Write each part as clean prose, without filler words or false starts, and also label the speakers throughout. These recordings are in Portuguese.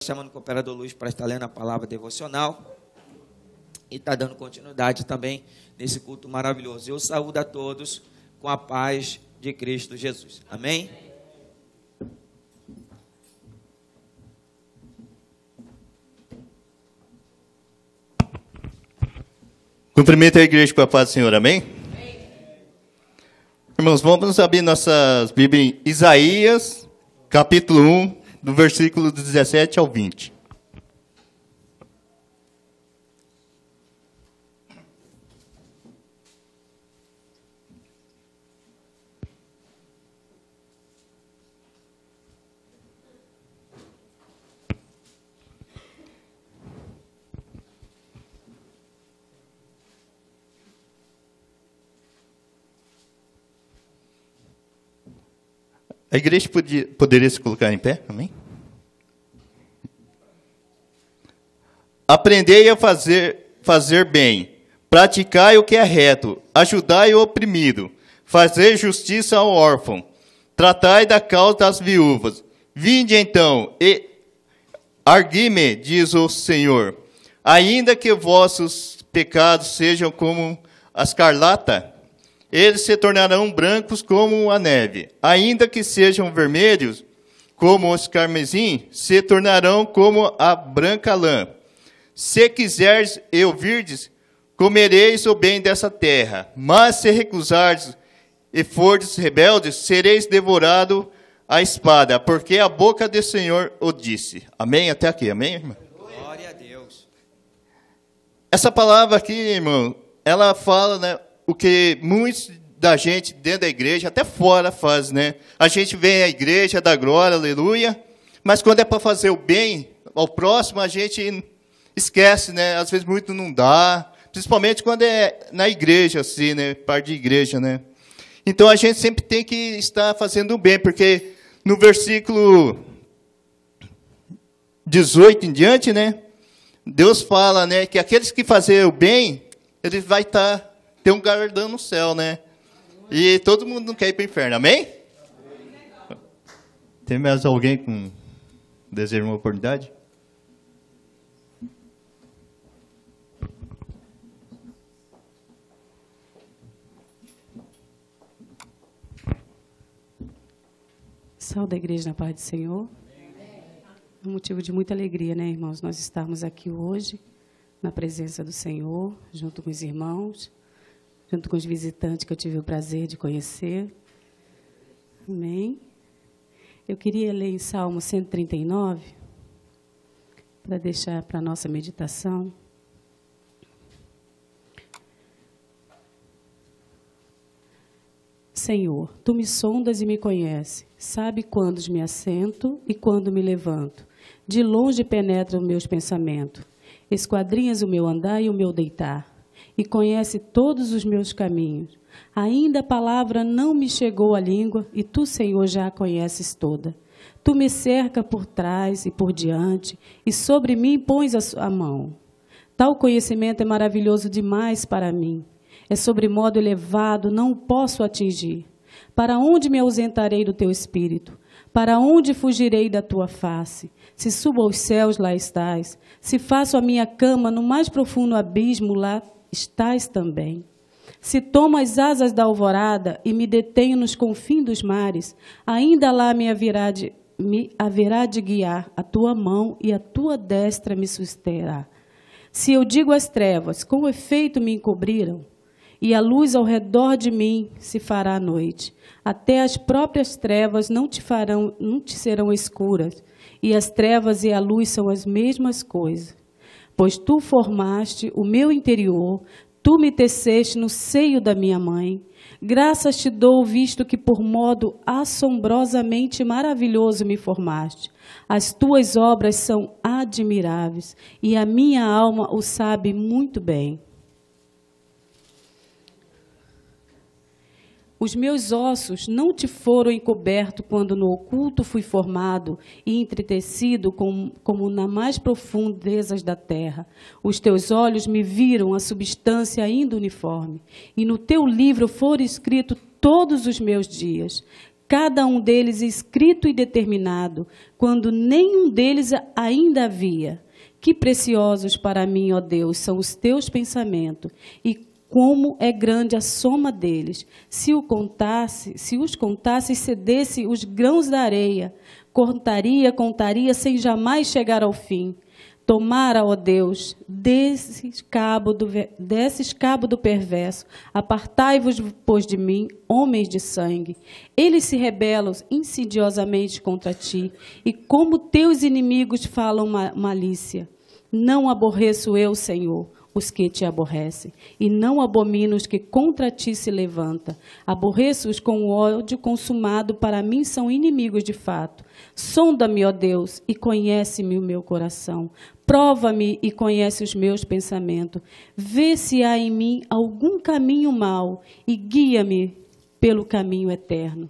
Speaker 1: chamando o cooperador Luiz para estar lendo a palavra devocional e está dando continuidade também nesse culto maravilhoso. Eu saúdo a todos com a paz de Cristo Jesus. Amém?
Speaker 2: Cumprimento a igreja com a paz do Senhor, amém? Irmãos, vamos abrir nossas Bíblias em Isaías, capítulo 1, do versículo 17 ao 20. A igreja poderia se colocar em pé? Amém? Aprendei a fazer bem, praticai o que é reto, ajudai o oprimido, fazer justiça ao órfão, tratai da causa das viúvas. Vinde então, e argui-me, diz o Senhor, ainda que vossos pecados sejam como a escarlata, eles se tornarão brancos como a neve. Ainda que sejam vermelhos, como os carmesim, se tornarão como a branca lã. Se quiseres e ouvirdes, comereis o bem dessa terra. Mas se recusardes e fordes rebeldes, sereis devorado à espada, porque a boca do Senhor o disse. Amém? Até aqui, amém, irmão?
Speaker 1: Glória a Deus.
Speaker 2: Essa palavra aqui, irmão, ela fala, né, o que muitos da gente dentro da igreja, até fora, faz, né? A gente vem à igreja, dá glória, aleluia, mas quando é para fazer o bem ao próximo, a gente esquece, né? Às vezes muito não dá, principalmente quando é na igreja, assim, né? Parte de igreja, né? Então a gente sempre tem que estar fazendo o bem, porque no versículo 18 em diante, né? Deus fala, né, que aqueles que fazem o bem, eles vão ter um galardão no céu, né? E todo mundo não quer ir para o inferno, amém? Tem mais alguém com desejo de uma oportunidade?
Speaker 3: Saúde a igreja na paz do Senhor. É um motivo de muita alegria, né, irmãos? Nós estamos aqui hoje, na presença do Senhor, junto com os irmãos, junto com os visitantes que eu tive o prazer de conhecer. Amém? Eu queria ler em Salmo 139, para deixar para a nossa meditação. Senhor, Tu me sondas e me conheces, sabe quando me assento e quando me levanto. De longe penetra os meus pensamentos, esquadrinhas o meu andar e o meu deitar, e conhece todos os meus caminhos. Ainda a palavra não me chegou à língua, e Tu, Senhor, já a conheces toda. Tu me cerca por trás e por diante, e sobre mim pões a mão. Tal conhecimento é maravilhoso demais para mim. É sobremodo elevado, não o posso atingir. Para onde me ausentarei do Teu Espírito? Para onde fugirei da Tua face? Se subo aos céus, lá estás. Se faço a minha cama no mais profundo abismo, lá estás também. Se tomo as asas da alvorada e me detenho nos confins dos mares, ainda lá me haverá de guiar a Tua mão e a Tua destra me susterá. Se eu digo às trevas, com efeito me encobriram, e a luz ao redor de mim se fará noite. Até as próprias trevas não te serão escuras, e as trevas e a luz são as mesmas coisas. Pois Tu formaste o meu interior, Tu me teceste no seio da minha mãe. Graças te dou, visto que por modo assombrosamente maravilhoso me formaste. As Tuas obras são admiráveis, e a minha alma o sabe muito bem. Os meus ossos não te foram encobertos quando no oculto fui formado e entretecido como na mais profundezas da terra. Os teus olhos me viram a substância ainda uniforme, e no teu livro foram escritos todos os meus dias, cada um deles escrito e determinado, quando nenhum deles ainda havia. Que preciosos para mim, ó Deus, são os teus pensamentos, e como é grande a soma deles. Se os contasse e cedesse os grãos da areia, contaria sem jamais chegar ao fim. Tomara, ó Deus, desses cabo do perverso, apartai-vos, pois, de mim, homens de sangue. Eles se rebelam insidiosamente contra ti, e como teus inimigos falam malícia. Não aborreço eu, Senhor, os que te aborrecem, e não abomino os que contra ti se levantam. Aborreço-os com o ódio consumado, para mim são inimigos de fato. Sonda-me, ó Deus, e conhece-me o meu coração. Prova-me e conhece os meus pensamentos. Vê se há em mim algum caminho mau, e guia-me pelo caminho eterno.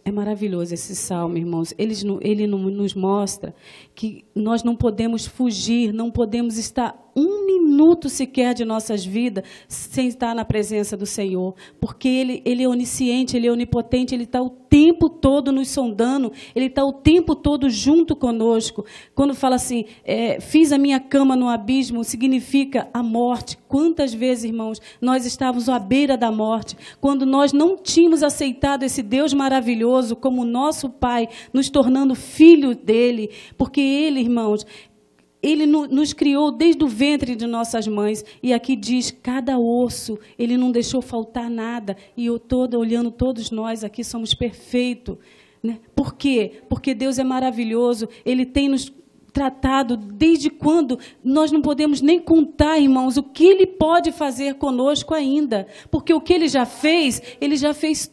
Speaker 3: É maravilhoso esse salmo, irmãos. Ele nos mostra que nós não podemos fugir, não podemos estar um minuto sequer de nossas vidas sem estar na presença do Senhor, porque Ele é onisciente, Ele é onipotente, Ele está o tempo todo nos sondando, Ele está o tempo todo junto conosco. Quando fala assim, fiz a minha cama no abismo, significa a morte. Quantas vezes, irmãos, nós estávamos à beira da morte, quando nós não tínhamos aceitado esse Deus maravilhoso como nosso Pai, nos tornando filho dEle, porque Ele, irmãos, Ele nos criou desde o ventre de nossas mães, e aqui diz, cada osso, Ele não deixou faltar nada, e olhando todos nós aqui somos perfeitos, né? Por quê? Porque Deus é maravilhoso, Ele tem nos tratado desde quando nós não podemos nem contar, irmãos, o que Ele pode fazer conosco ainda, porque o que Ele já fez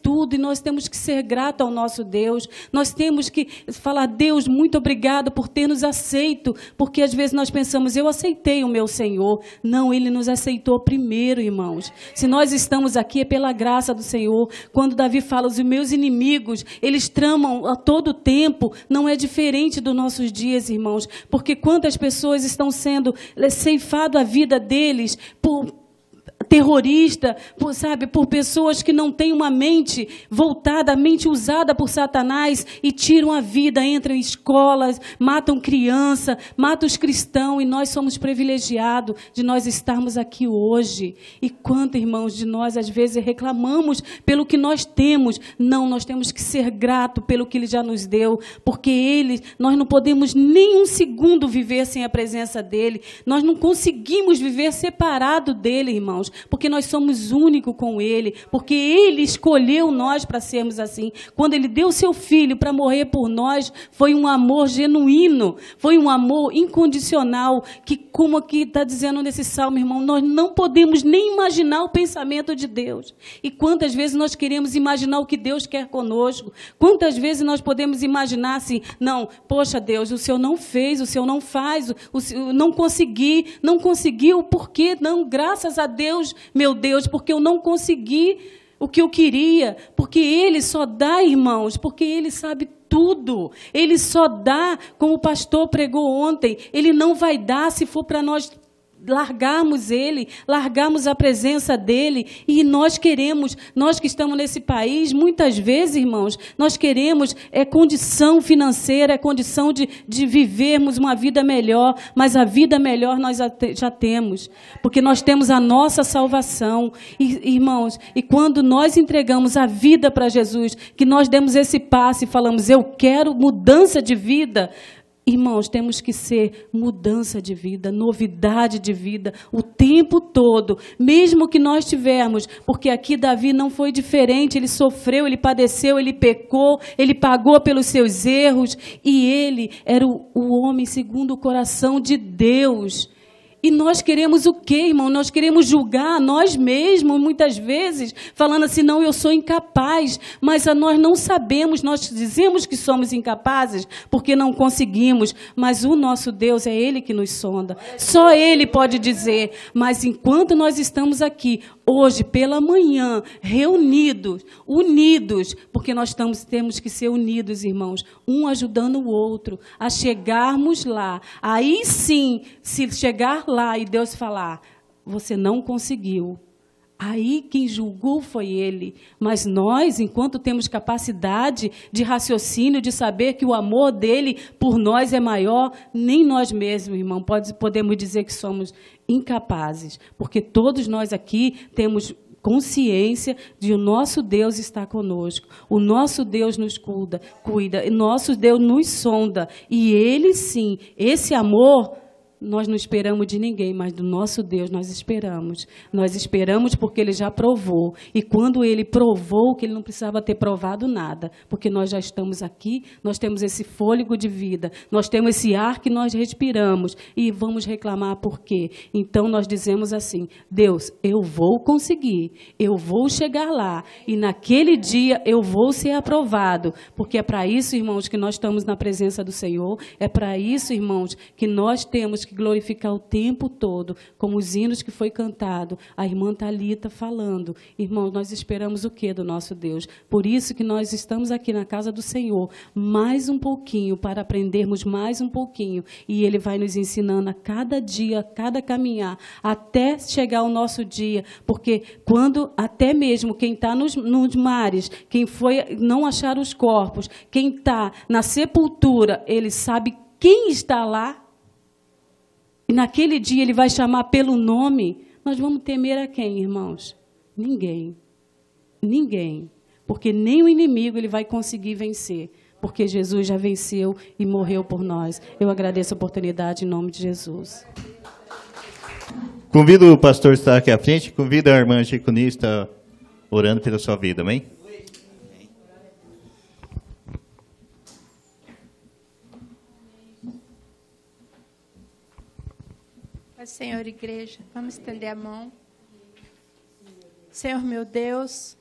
Speaker 3: tudo, e nós temos que ser gratos ao nosso Deus, nós temos que falar, Deus, muito obrigado por ter nos aceito, porque às vezes nós pensamos, eu aceitei o meu Senhor. Não, Ele nos aceitou primeiro, irmãos. Se nós estamos aqui é pela graça do Senhor. Quando Davi fala, os meus inimigos, eles tramam a todo tempo, não é diferente dos nossos dias, irmãos, porque quantas pessoas estão sendo ceifado a vida deles por terrorista, por pessoas que não têm uma mente voltada, a mente usada por Satanás, e tiram a vida, entram em escolas, matam criança, matam os cristãos, e nós somos privilegiados de nós estarmos aqui hoje. E quantos, irmãos, de nós às vezes reclamamos pelo que nós temos? Não, nós temos que ser gratos pelo que Ele já nos deu, porque nós não podemos nem um segundo viver sem a presença dEle, nós não conseguimos viver separado dEle, irmãos, porque nós somos únicos com Ele, porque Ele escolheu nós para sermos assim. Quando Ele deu o seu Filho para morrer por nós, foi um amor genuíno, foi um amor incondicional, que, como aqui está dizendo nesse salmo, irmão, nós não podemos nem imaginar o pensamento de Deus. E quantas vezes nós queremos imaginar o que Deus quer conosco? Quantas vezes nós podemos imaginar assim, não, poxa Deus, o Senhor não fez, o Senhor não faz, o Senhor não conseguiu, por quê? Não, graças a Deus, meu Deus, porque eu não consegui o que eu queria, porque Ele só dá, irmãos, porque Ele sabe tudo, Ele só dá, como o pastor pregou ontem, Ele não vai dar se for para nós largarmos Ele, largarmos a presença dEle. E nós queremos, nós que estamos nesse país, muitas vezes, irmãos, nós queremos condição financeira, condição de vivermos uma vida melhor, mas a vida melhor nós já temos, porque nós temos a nossa salvação. E, irmãos, e quando nós entregamos a vida para Jesus, que nós demos esse passo e falamos, eu quero mudança de vida, irmãos, temos que ser mudança de vida, novidade de vida, o tempo todo, mesmo que nós tivermos, porque aqui Davi não foi diferente, ele sofreu, ele padeceu, ele pecou, ele pagou pelos seus erros, e ele era o homem segundo o coração de Deus. E nós queremos o quê, irmão? Nós queremos julgar a nós mesmos, muitas vezes, falando assim, não, eu sou incapaz, mas nós não sabemos, nós dizemos que somos incapazes, porque não conseguimos, mas o nosso Deus é Ele que nos sonda, só Ele pode dizer. Mas enquanto nós estamos aqui, hoje, pela manhã, reunidos, unidos, porque nós temos que ser unidos, irmãos, um ajudando o outro, a chegarmos lá. Aí sim, se chegar lá e Deus falar, você não conseguiu, Aí quem julgou foi ele. Mas nós, enquanto temos capacidade de raciocínio, de saber que o amor dele por nós é maior, nem nós mesmos, irmão, podemos dizer que somos incapazes. Porque todos nós aqui temos consciência de que o nosso Deus está conosco. O nosso Deus nos cuida. O nosso Deus nos sonda. E ele sim, esse amor... Nós não esperamos de ninguém, mas do nosso Deus nós esperamos. Nós esperamos porque Ele já provou. E quando Ele provou, que Ele não precisava ter provado nada, porque nós já estamos aqui, nós temos esse fôlego de vida, nós temos esse ar que nós respiramos. E vamos reclamar por quê? Então nós dizemos assim, Deus, eu vou conseguir, eu vou chegar lá, e naquele dia eu vou ser aprovado. Porque é para isso, irmãos, que nós estamos na presença do Senhor, é para isso, irmãos, que nós temos que glorificar o tempo todo, como os hinos que foi cantado, a irmã Thalita falando. Irmãos, nós esperamos o que do nosso Deus? Por isso que nós estamos aqui na casa do Senhor, mais um pouquinho, para aprendermos mais um pouquinho, e Ele vai nos ensinando a cada dia, a cada caminhar, até chegar o nosso dia, porque quando, até mesmo quem está nos mares, quem foi não achar os corpos, quem está na sepultura, ele sabe quem está lá. E naquele dia Ele vai chamar pelo nome. Nós vamos temer a quem, irmãos? Ninguém. Ninguém. Porque nem o inimigo Ele vai conseguir vencer. Porque Jesus já venceu e morreu por nós. Eu agradeço a oportunidade em nome de Jesus.
Speaker 2: Convido o pastor a estar aqui à frente. Convido a irmã Chicuni a estar orando pela sua vida. Amém?
Speaker 4: Senhor, igreja, vamos estender a mão. Senhor, meu Deus,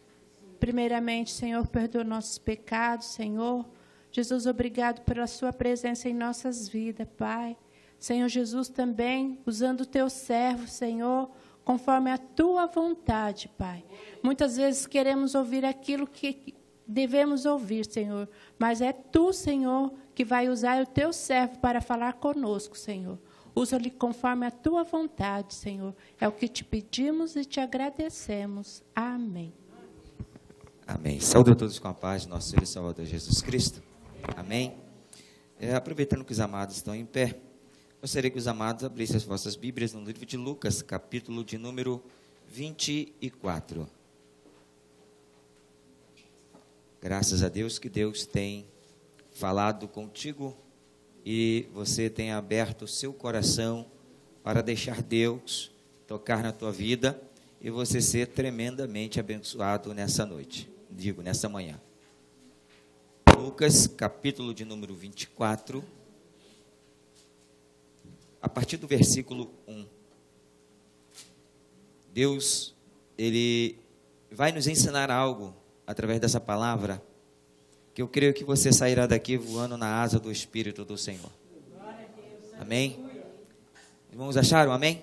Speaker 4: primeiramente, Senhor, perdoa nossos pecados, Senhor. Jesus, obrigado pela sua presença em nossas vidas, Pai. Senhor Jesus, também, usando o teu servo, Senhor, conforme a tua vontade, Pai. Muitas vezes queremos ouvir aquilo que devemos ouvir, Senhor, mas é tu, Senhor, que vai usar o teu servo para falar conosco, Senhor. Usa-lhe conforme a tua vontade, Senhor. É o que te pedimos e te agradecemos. Amém.
Speaker 1: Amém. Saúde a todos com a paz de nosso Senhor e Salvador Jesus Cristo. Amém. Aproveitando que os amados estão em pé, gostaria que os amados abrissem as vossas Bíblias no livro de Lucas, capítulo de número 24. Graças a Deus que Deus tem falado contigo e você tem aberto o seu coração para deixar Deus tocar na tua vida e você ser tremendamente abençoado nessa noite, nessa manhã. Lucas, capítulo de número 24, a partir do versículo 1. Deus, Ele vai nos ensinar algo através dessa palavra, que eu creio que você sairá daqui voando na asa do Espírito do Senhor. Amém? Irmãos, acharam? Amém?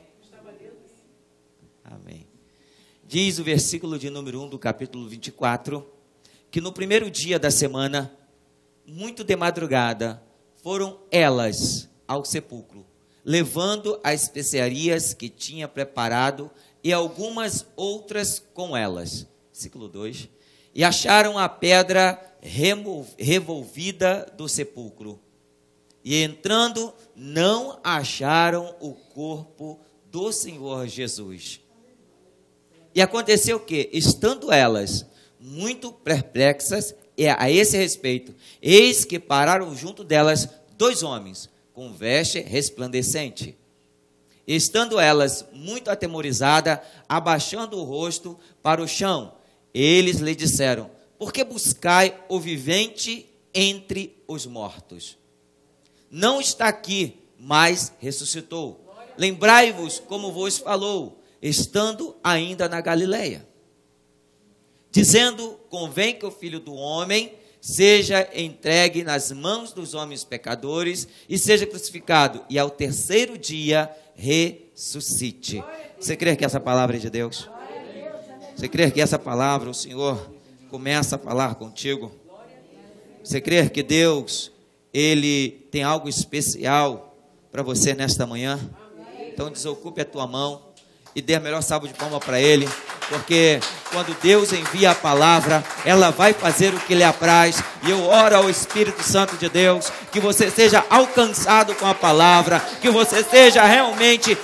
Speaker 1: Amém. Diz o versículo de número 1 do capítulo 24, que no primeiro dia da semana, muito de madrugada, foram elas ao sepulcro, levando as especiarias que tinha preparado e algumas outras com elas. Versículo 2. E acharam a pedra revolvida do sepulcro. E entrando, não acharam o corpo do Senhor Jesus. E aconteceu que, estando elas muito perplexas a esse respeito, eis que pararam junto delas 2 homens, com veste resplandecente. Estando elas muito atemorizadas, abaixando o rosto para o chão, eles lhe disseram: por que buscai o vivente entre os mortos? Não está aqui, mas ressuscitou. Lembrai-vos como vos falou, estando ainda na Galileia, dizendo: convém que o Filho do Homem seja entregue nas mãos dos homens pecadores e seja crucificado, e ao terceiro dia ressuscite. Você crê que essa palavra é de Deus? Você crê que essa palavra o Senhor começa a falar contigo? Você crê que Deus, Ele tem algo especial para você nesta manhã? Então desocupe a tua mão e dê a melhor salva de palmas para Ele. Porque quando Deus envia a palavra, ela vai fazer o que lhe apraz. E eu oro ao Espírito Santo de Deus, que você seja alcançado com a palavra, que você seja realmente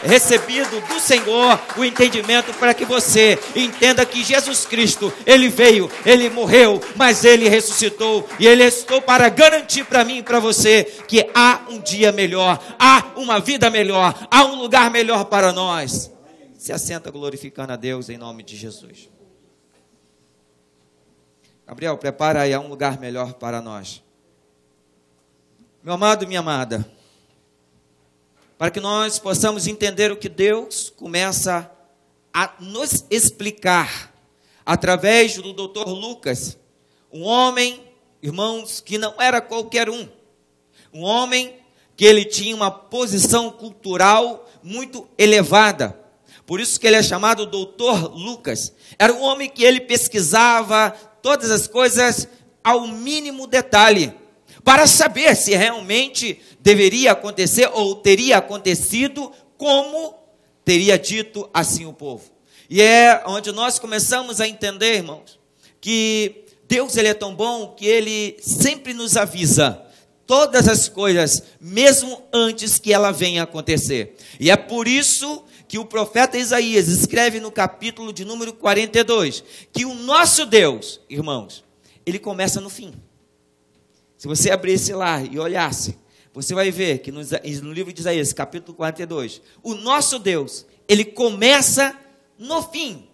Speaker 1: recebido do Senhor o entendimento, para que você entenda que Jesus Cristo, Ele veio, Ele morreu, mas Ele ressuscitou, e Ele ressuscitou para garantir para mim e para você que há um dia melhor, há uma vida melhor, há um lugar melhor para nós. Se assenta glorificando a Deus em nome de Jesus. Gabriel, prepara aí, há um lugar melhor para nós. Meu amado, minha amada, para que nós possamos entender o que Deus começa a nos explicar através do Dr. Lucas, um homem, irmãos, que não era qualquer um homem que ele tinha uma posição cultural muito elevada. Por isso que ele é chamado Dr. Lucas. Era um homem que ele pesquisava todas as coisas ao mínimo detalhe, para saber se realmente deveria acontecer ou teria acontecido como teria dito assim o povo. E é onde nós começamos a entender, irmãos, que Deus, ele é tão bom que ele sempre nos avisa todas as coisas, mesmo antes que ela venha acontecer. E é por isso que o profeta Isaías escreve no capítulo de número 42, que o nosso Deus, irmãos, ele começa no fim. Se você abrisse lá e olhasse, você vai ver que no livro de Isaías, capítulo 42, o nosso Deus, ele começa no fim.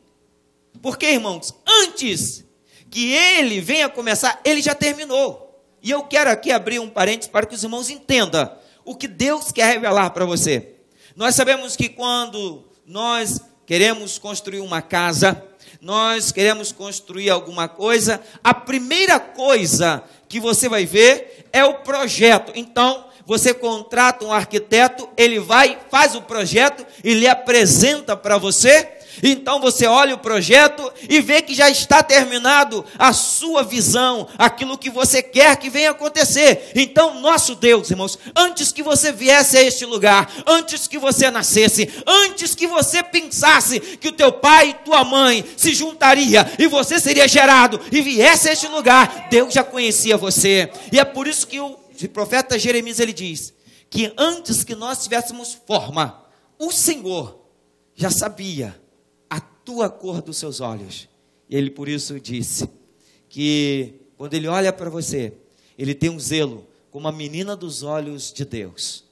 Speaker 1: Porque, irmãos, antes que ele venha começar, ele já terminou. E eu quero aqui abrir um parênteses para que os irmãos entendam o que Deus quer revelar para você. Nós sabemos que quando nós queremos construir uma casa, nós queremos construir alguma coisa, a primeira coisa que você vai ver é o projeto. Então, você contrata um arquiteto, ele vai, faz o projeto e lhe apresenta para você. Então você olha o projeto e vê que já está terminado a sua visão, aquilo que você quer que venha acontecer. Então nosso Deus, irmãos, antes que você viesse a este lugar, antes que você nascesse, antes que você pensasse que o teu pai e tua mãe se juntariam e você seria gerado e viesse a este lugar, Deus já conhecia você. E é por isso que o profeta Jeremias, ele diz que antes que nós tivéssemos forma, o Senhor já sabia a tua cor dos seus olhos. E ele por isso disse que quando ele olha para você, ele tem um zelo como a menina dos olhos de Deus.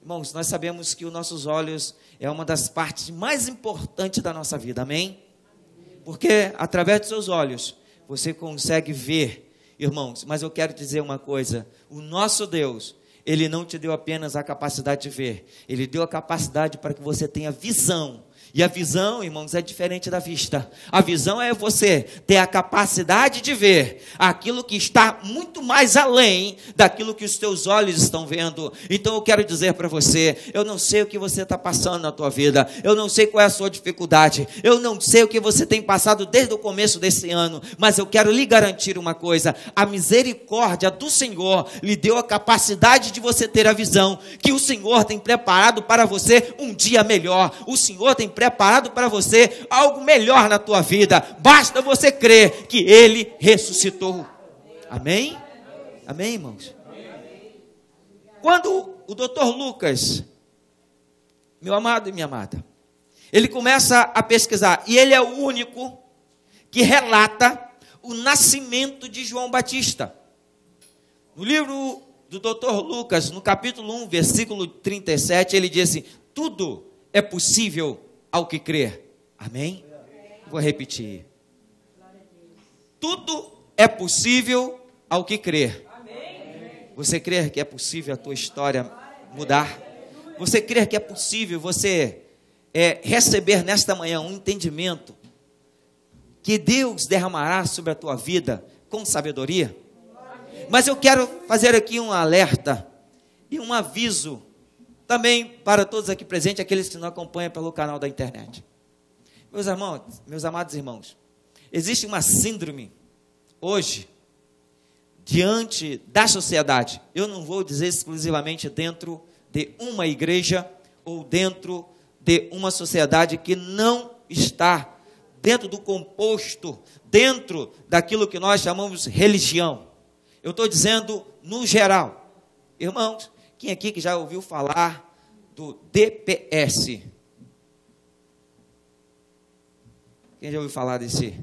Speaker 1: Irmãos, nós sabemos que os nossos olhos é uma das partes mais importantes da nossa vida, amém? Porque através dos seus olhos você consegue ver, irmãos. Mas eu quero dizer uma coisa, o nosso Deus, ele não te deu apenas a capacidade de ver, ele deu a capacidade para que você tenha visão. E a visão, irmãos, é diferente da vista. A visão é você ter a capacidade de ver aquilo que está muito mais além daquilo que os teus olhos estão vendo. Então eu quero dizer para você, eu não sei o que você está passando na tua vida, eu não sei qual é a sua dificuldade, eu não sei o que você tem passado desde o começo desse ano, mas eu quero lhe garantir uma coisa, a misericórdia do Senhor lhe deu a capacidade de você ter a visão, que o Senhor tem preparado para você um dia melhor, o Senhor tem preparado para você algo melhor na tua vida, basta você crer que Ele ressuscitou. Amém? Amém, irmãos? Quando o Dr. Lucas, meu amado e minha amada, ele começa a pesquisar, e ele é o único que relata o nascimento de João Batista. No livro do Dr. Lucas, no capítulo 1, versículo 37, ele diz assim: tudo é possível ao que crer. Amém? Vou repetir. Tudo é possível ao que crer. Você crer que é possível a tua história mudar? Você crer que é possível você receber nesta manhã um entendimento que Deus derramará sobre a tua vida com sabedoria? Mas eu quero fazer aqui um alerta e um aviso também para todos aqui presentes, aqueles que nos acompanham pelo canal da internet. Meus irmãos, meus amados irmãos, existe uma síndrome hoje diante da sociedade. Eu não vou dizer exclusivamente dentro de uma igreja ou dentro de uma sociedade que não está dentro do composto, dentro daquilo que nós chamamos de religião. Eu estou dizendo no geral. Irmãos, quem aqui que já ouviu falar do DPS? Quem já ouviu falar desse?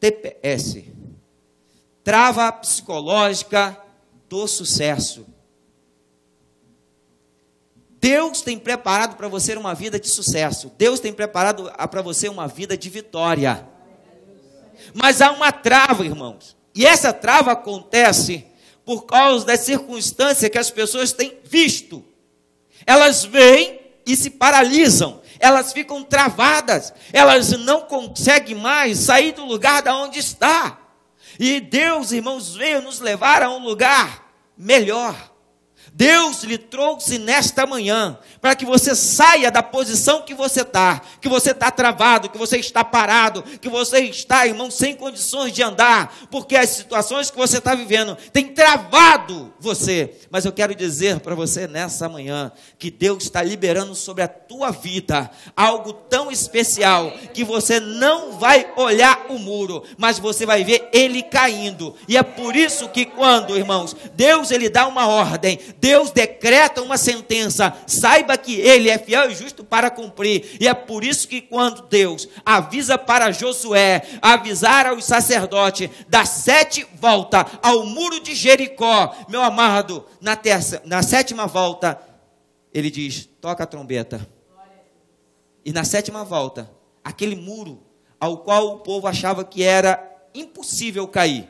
Speaker 1: TPS. Trava psicológica do sucesso. Deus tem preparado para você uma vida de sucesso. Deus tem preparado para você uma vida de vitória. Mas há uma trava, irmãos. E essa trava acontece por causa da circunstância que as pessoas têm visto. Elas veem e se paralisam. Elas ficam travadas. Elas não conseguem mais sair do lugar da onde está. E Deus, irmãos, veio nos levar a um lugar melhor. Deus lhe trouxe nesta manhã para que você saia da posição que você está travado, que você está parado, que você está, irmão, sem condições de andar, porque as situações que você está vivendo têm travado você. Mas eu quero dizer para você nessa manhã que Deus está liberando sobre a tua vida algo tão especial que você não vai olhar o muro, mas você vai ver ele caindo. E é por isso que quando, irmãos, Deus ele dá uma ordem, Deus decreta uma sentença, saiba que ele é fiel e justo para cumprir. E é por isso que quando Deus avisa para Josué, avisar aos sacerdotes, dar 7 voltas ao muro de Jericó, meu amado, na 7ª volta, ele diz, toca a trombeta. E na 7ª volta, aquele muro ao qual o povo achava que era impossível cair,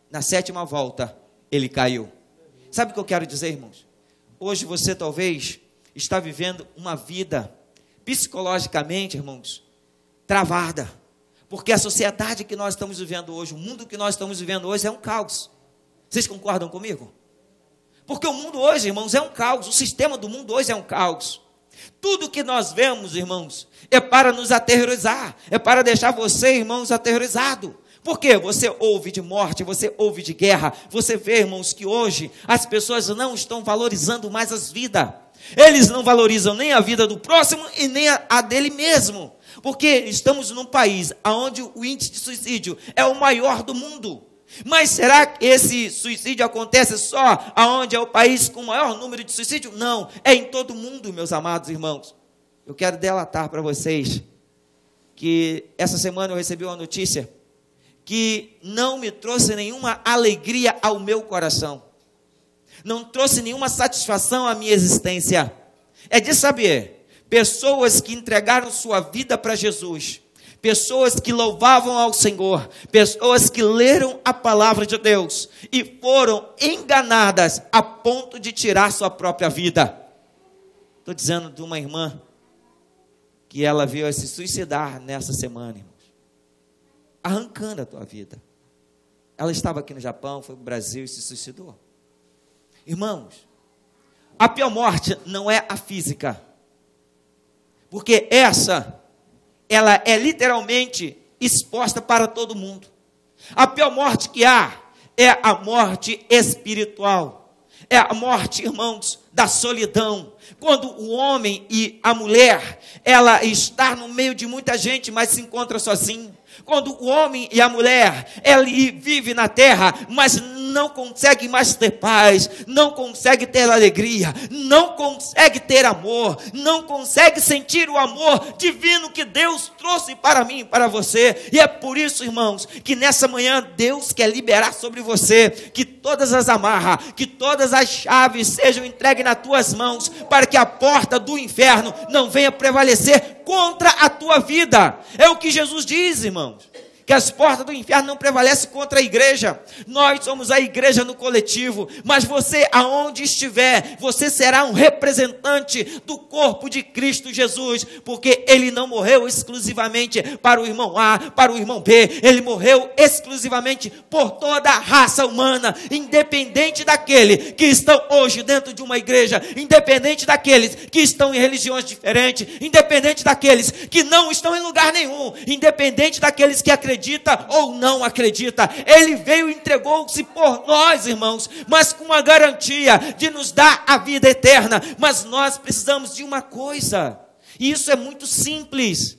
Speaker 1: na 7ª volta, ele caiu. Sabe o que eu quero dizer, irmãos? Hoje você talvez está vivendo uma vida psicologicamente, irmãos, travada. Porque a sociedade que nós estamos vivendo hoje, o mundo que nós estamos vivendo hoje é um caos. Vocês concordam comigo? Porque o mundo hoje, irmãos, é um caos. O sistema do mundo hoje é um caos. Tudo que nós vemos, irmãos, é para nos aterrorizar. É para deixar você, irmãos, aterrorizado. Por quê? Você ouve de morte, você ouve de guerra, você vê, irmãos, que hoje as pessoas não estão valorizando mais as vidas. Eles não valorizam nem a vida do próximo e nem a dele mesmo. Porque estamos num país onde o índice de suicídio é o maior do mundo. Mas será que esse suicídio acontece só onde é o país com o maior número de suicídio? Não, é em todo o mundo, meus amados irmãos. Eu quero delatar para vocês que essa semana eu recebi uma notícia que não me trouxe nenhuma alegria ao meu coração, não trouxe nenhuma satisfação à minha existência. É de saber, pessoas que entregaram sua vida para Jesus, pessoas que louvavam ao Senhor, pessoas que leram a palavra de Deus e foram enganadas a ponto de tirar sua própria vida. Estou dizendo de uma irmã que ela veio a se suicidar nessa semana, irmãos, arrancando a tua vida. Ela estava aqui no Japão, foi para o Brasil e se suicidou. Irmãos, a pior morte não é a física, porque ela é literalmente exposta para todo mundo. A pior morte que há é a morte espiritual, é a morte, irmãos, da solidão. Quando o homem e a mulher, ela está no meio de muita gente, mas se encontra sozinho. Quando o homem e a mulher, ele vive na terra, mas não consegue mais ter paz, não consegue ter alegria, não consegue ter amor, não consegue sentir o amor divino que Deus trouxe para mim e para você. E é por isso, irmãos, que nessa manhã Deus quer liberar sobre você, que todas as amarras, que todas as chaves sejam entregues nas tuas mãos, para que a porta do inferno não venha prevalecer contra a tua vida. É o que Jesus diz, irmãos, que as portas do inferno não prevalecem contra a igreja. Nós somos a igreja no coletivo, mas você, aonde estiver, você será um representante do corpo de Cristo Jesus, porque ele não morreu exclusivamente para o irmão A, para o irmão B, ele morreu exclusivamente por toda a raça humana, independente daquele que estão hoje dentro de uma igreja, independente daqueles que estão em religiões diferentes, independente daqueles que não estão em lugar nenhum, independente daqueles que acreditam ou não acredita, ele veio e entregou-se por nós, irmãos, mas com a garantia de nos dar a vida eterna. Mas nós precisamos de uma coisa, e isso é muito simples.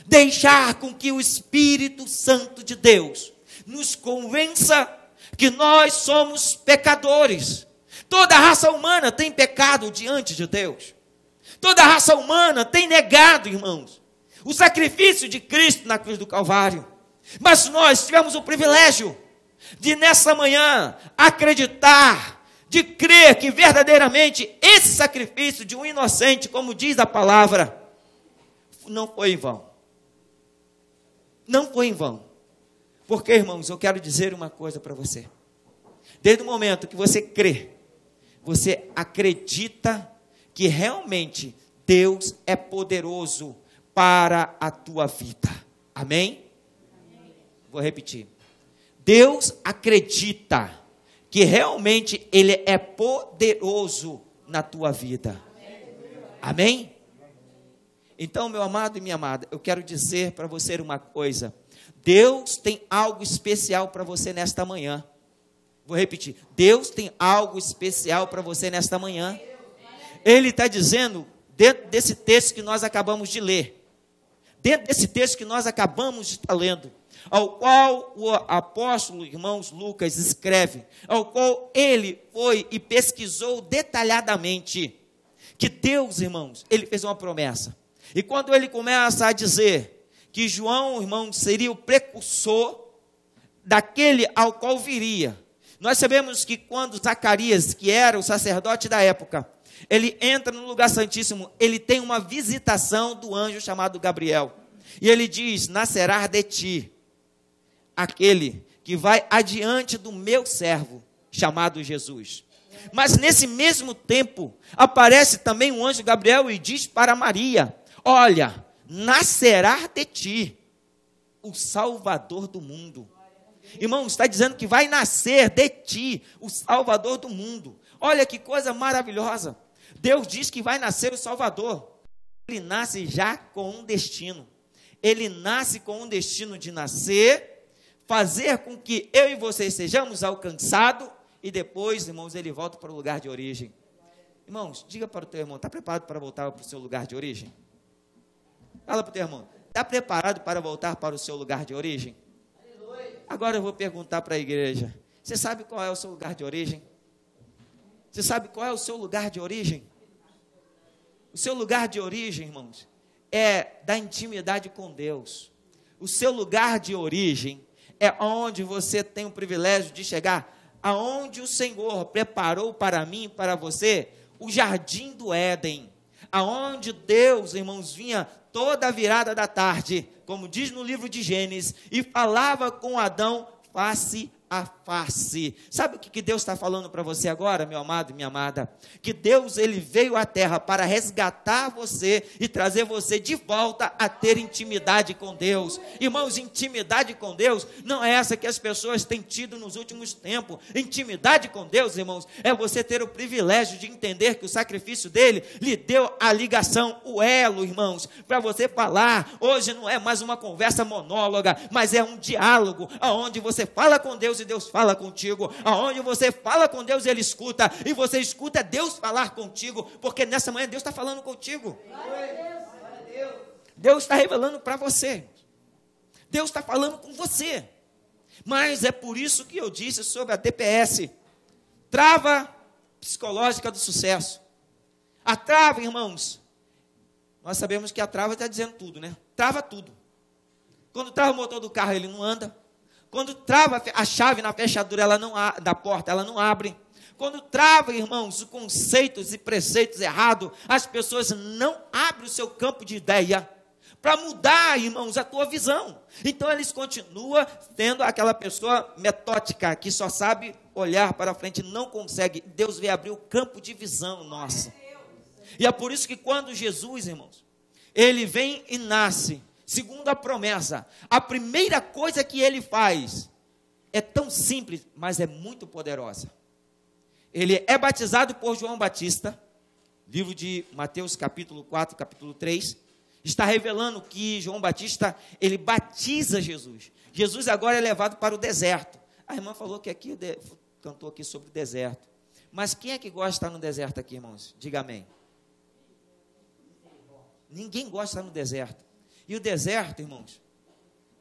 Speaker 1: deixar com que o Espírito Santo de Deus nos convença que nós somos pecadores. Toda a raça humana tem pecado diante de Deus. Toda a raça humana tem negado, irmãos, o sacrifício de Cristo na cruz do Calvário. Mas nós tivemos o privilégio de, nessa manhã, acreditar, de crer que verdadeiramente esse sacrifício de um inocente, como diz a palavra, não foi em vão. Não foi em vão. Porque, irmãos, eu quero dizer uma coisa para você. Desde o momento que você crê, você acredita que realmente Deus é poderoso para a tua vida. Amém? Vou repetir. Deus acredita que realmente Ele é poderoso na tua vida. Amém? Então, meu amado e minha amada, eu quero dizer para você uma coisa. Deus tem algo especial para você nesta manhã. Vou repetir. Deus tem algo especial para você nesta manhã. Ele está dizendo, dentro desse texto que nós acabamos de ler, dentro desse texto que nós acabamos de estar lendo, ao qual o apóstolo, irmãos, Lucas escreve, ao qual ele foi e pesquisou detalhadamente, que Deus, irmãos, ele fez uma promessa. E quando ele começa a dizer que João, irmãos, seria o precursor daquele ao qual viria, nós sabemos que quando Zacarias, que era o sacerdote da época, ele entra no lugar santíssimo, ele tem uma visitação do anjo chamado Gabriel. E ele diz, nascerá de ti aquele que vai adiante do meu servo, chamado Jesus. Mas nesse mesmo tempo, aparece também um anjo Gabriel e diz para Maria, olha, nascerá de ti o Salvador do mundo. Irmão, está dizendo que vai nascer de ti o Salvador do mundo. Olha que coisa maravilhosa. Deus diz que vai nascer o Salvador. Ele nasce já com um destino. Ele nasce com um destino de nascer, fazer com que eu e vocês sejamos alcançados e depois, irmãos, ele volta para o lugar de origem. Irmãos, diga para o teu irmão, está preparado para voltar para o seu lugar de origem? Fala para o teu irmão, está preparado para voltar para o seu lugar de origem? Agora eu vou perguntar para a igreja, você sabe qual é o seu lugar de origem? Você sabe qual é o seu lugar de origem? O seu lugar de origem, irmãos, é da intimidade com Deus. O seu lugar de origem é onde você tem o privilégio de chegar, aonde o Senhor preparou para mim e para você o jardim do Éden, aonde Deus, irmãos, vinha toda a virada da tarde, como diz no livro de Gênesis, e falava com Adão face a face. Sabe o que Deus está falando para você agora, meu amado e minha amada? Que Deus, ele veio à terra para resgatar você e trazer você de volta a ter intimidade com Deus. Irmãos, intimidade com Deus não é essa que as pessoas têm tido nos últimos tempos. Intimidade com Deus, irmãos, é você ter o privilégio de entender que o sacrifício dele lhe deu a ligação, o elo, irmãos, para você falar. Hoje não é mais uma conversa monóloga, mas é um diálogo, onde você fala com Deus e Deus fala contigo, aonde você fala com Deus, Ele escuta, e você escuta Deus falar contigo, porque nessa manhã Deus está falando contigo. Deus está revelando para você. Deus está falando com você. Mas é por isso que eu disse sobre a TPS, trava psicológica do sucesso. A trava, irmãos, nós sabemos que a trava está dizendo tudo, né? Trava tudo. Quando trava o motor do carro, ele não anda. Quando trava a chave na fechadura da porta, ela não abre. Quando trava, irmãos, os conceitos e preceitos errados, as pessoas não abrem o seu campo de ideia para mudar, irmãos, a tua visão. Então, eles continuam tendo aquela pessoa metódica, que só sabe olhar para frente, não consegue. Deus veio abrir o campo de visão nossa. E é por isso que quando Jesus, irmãos, ele vem e nasce, segundo a promessa, a primeira coisa que ele faz é tão simples, mas é muito poderosa. Ele é batizado por João Batista, livro de Mateus capítulo 4, capítulo 3, está revelando que João Batista, ele batiza Jesus. Jesus agora é levado para o deserto. A irmã falou que aqui, cantou aqui sobre o deserto. Mas quem é que gosta de estar no deserto aqui, irmãos? Diga amém. Ninguém gosta de estar no deserto. E o deserto, irmãos,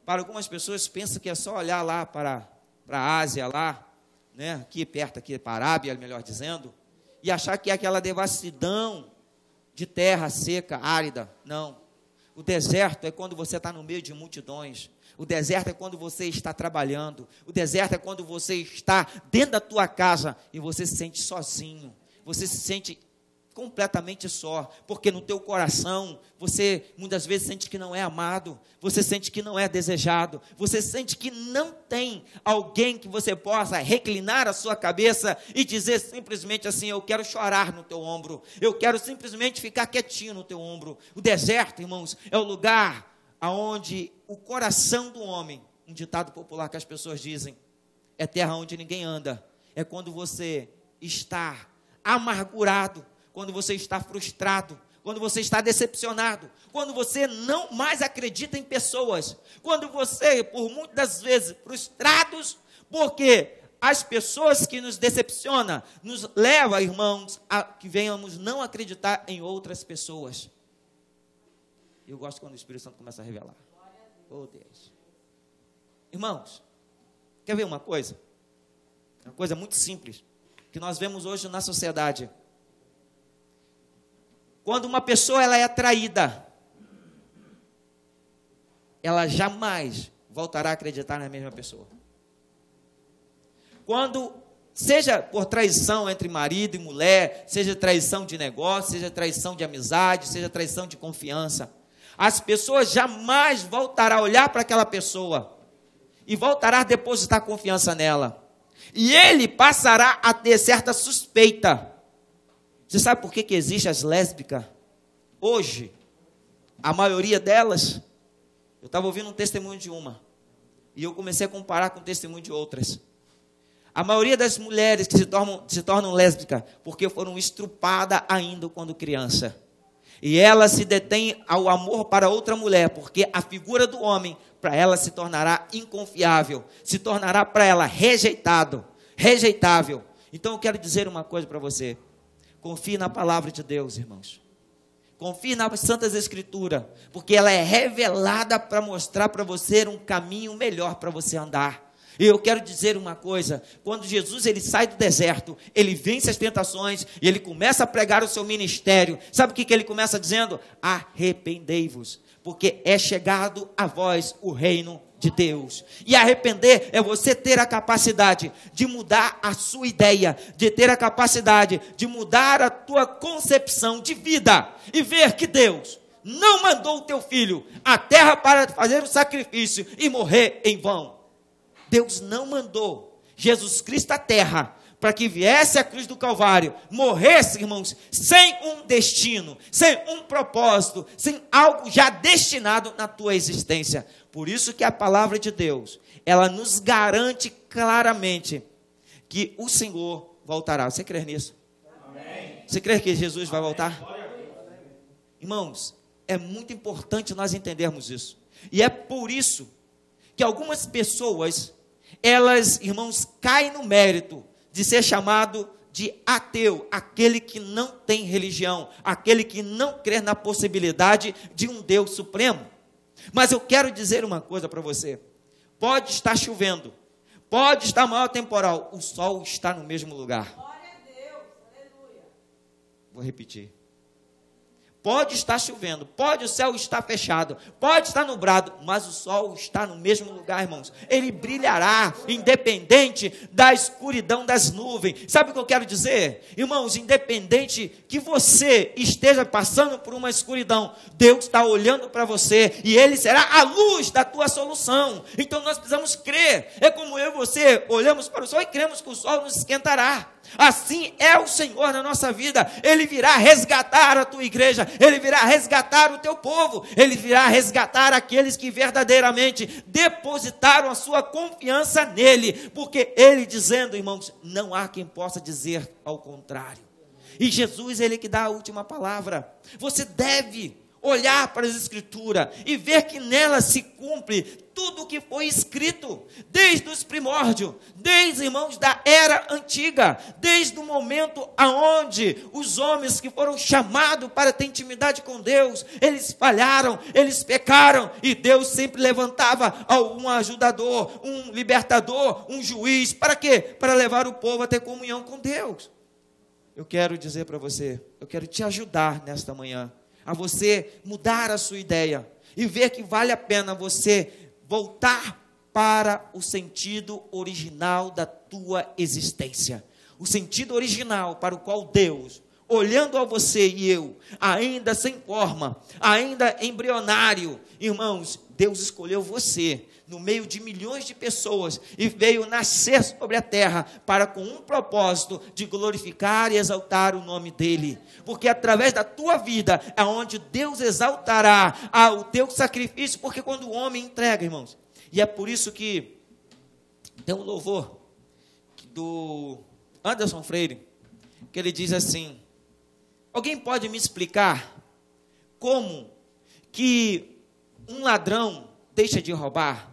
Speaker 1: para algumas pessoas pensam que é só olhar lá para a Ásia, lá, né, aqui perto, aqui para a Arábia, melhor dizendo, e achar que é aquela devastidão de terra seca, árida. Não. O deserto é quando você está no meio de multidões. O deserto é quando você está trabalhando. O deserto é quando você está dentro da tua casa e você se sente sozinho. Você se sente completamente só, porque no teu coração você muitas vezes sente que não é amado, você sente que não é desejado, você sente que não tem alguém que você possa reclinar a sua cabeça e dizer simplesmente assim: eu quero chorar no teu ombro, eu quero simplesmente ficar quietinho no teu ombro. O deserto, irmãos, é o lugar aonde o coração do homem, um ditado popular que as pessoas dizem, é terra onde ninguém anda. É quando você está amargurado, quando você está frustrado, quando você está decepcionado, quando você não mais acredita em pessoas, quando você, por muitas vezes, frustrados, porque as pessoas que nos decepcionam, nos levam, irmãos, a que venhamos não acreditar em outras pessoas. Eu gosto quando o Espírito Santo começa a revelar. Oh, Deus. Irmãos, quer ver uma coisa? Uma coisa muito simples, que nós vemos hoje na sociedade. Quando uma pessoa ela é traída, ela jamais voltará a acreditar na mesma pessoa. Quando, seja por traição entre marido e mulher, seja traição de negócio, seja traição de amizade, seja traição de confiança, as pessoas jamais voltarão a olhar para aquela pessoa e voltará a depositar confiança nela. E ele passará a ter certa suspeita. Você sabe por que existe as lésbicas? Hoje, a maioria delas, eu estava ouvindo um testemunho de uma, e eu comecei a comparar com o testemunho de outras. A maioria das mulheres que se tornam lésbicas, porque foram estrupadas ainda quando criança. E ela se detém ao amor para outra mulher, porque a figura do homem, para ela se tornará inconfiável, se tornará para ela rejeitável. Então eu quero dizer uma coisa para você. Confie na palavra de Deus, irmãos. Confie nas Santas Escrituras, porque ela é revelada para mostrar para você um caminho melhor para você andar. E eu quero dizer uma coisa: quando Jesus ele sai do deserto, ele vence as tentações e ele começa a pregar o seu ministério. Sabe o que ele começa dizendo? Arrependei-vos, porque é chegado a vós o reino de Deus. E arrepender é você ter a capacidade de mudar a sua ideia, de ter a capacidade de mudar a tua concepção de vida e ver que Deus não mandou o teu filho à terra para fazer o sacrifício e morrer em vão. Deus não mandou Jesus Cristo à terra para que viesse à cruz do Calvário, morresse, irmãos, sem um destino, sem um propósito, sem algo já destinado na tua existência. Por isso que a palavra de Deus, ela nos garante claramente que o Senhor voltará. Você crê nisso? Amém. Você crê que Jesus vai voltar? Irmãos, é muito importante nós entendermos isso. E é por isso que algumas pessoas, elas, irmãos, caem no mérito de ser chamado de ateu, aquele que não tem religião, aquele que não crê na possibilidade de um Deus supremo. Mas eu quero dizer uma coisa para você: pode estar chovendo, pode estar maior temporal, o sol está no mesmo lugar. Glória a Deus, aleluia. Vou repetir. Pode estar chovendo, pode o céu estar fechado, pode estar nublado, mas o sol está no mesmo lugar, irmãos. Ele brilhará, independente da escuridão das nuvens. Sabe o que eu quero dizer? Irmãos, independente que você esteja passando por uma escuridão, Deus está olhando para você e Ele será a luz da tua solução. Então nós precisamos crer. É como eu e você olhamos para o sol e cremos que o sol nos esquentará. Assim é o Senhor na nossa vida. Ele virá resgatar a tua igreja, Ele virá resgatar o teu povo, Ele virá resgatar aqueles que verdadeiramente depositaram a sua confiança nele, porque Ele dizendo, irmãos, não há quem possa dizer ao contrário. E Jesus, Ele que dá a última palavra. Você deve olhar para as Escrituras e ver que nela se cumpre tudo o que foi escrito, desde os primórdios, desde, irmãos, da era antiga, desde o momento aonde os homens que foram chamados para ter intimidade com Deus, eles falharam, eles pecaram, e Deus sempre levantava um ajudador, um libertador, um juiz, para quê? Para levar o povo a ter comunhão com Deus. Eu quero dizer para você, eu quero te ajudar nesta manhã, a você mudar a sua ideia e ver que vale a pena você voltar para o sentido original da tua existência. O sentido original para o qual Deus, olhando a você e eu, ainda sem forma, ainda embrionário, irmãos, Deus escolheu você no meio de milhões de pessoas e veio nascer sobre a terra para com um propósito de glorificar e exaltar o nome dele, porque através da tua vida é onde Deus exaltará o teu sacrifício, porque quando o homem entrega, irmãos, e é por isso que tem um louvor do Anderson Freire, que ele diz assim: alguém pode me explicar como que um ladrão deixa de roubar?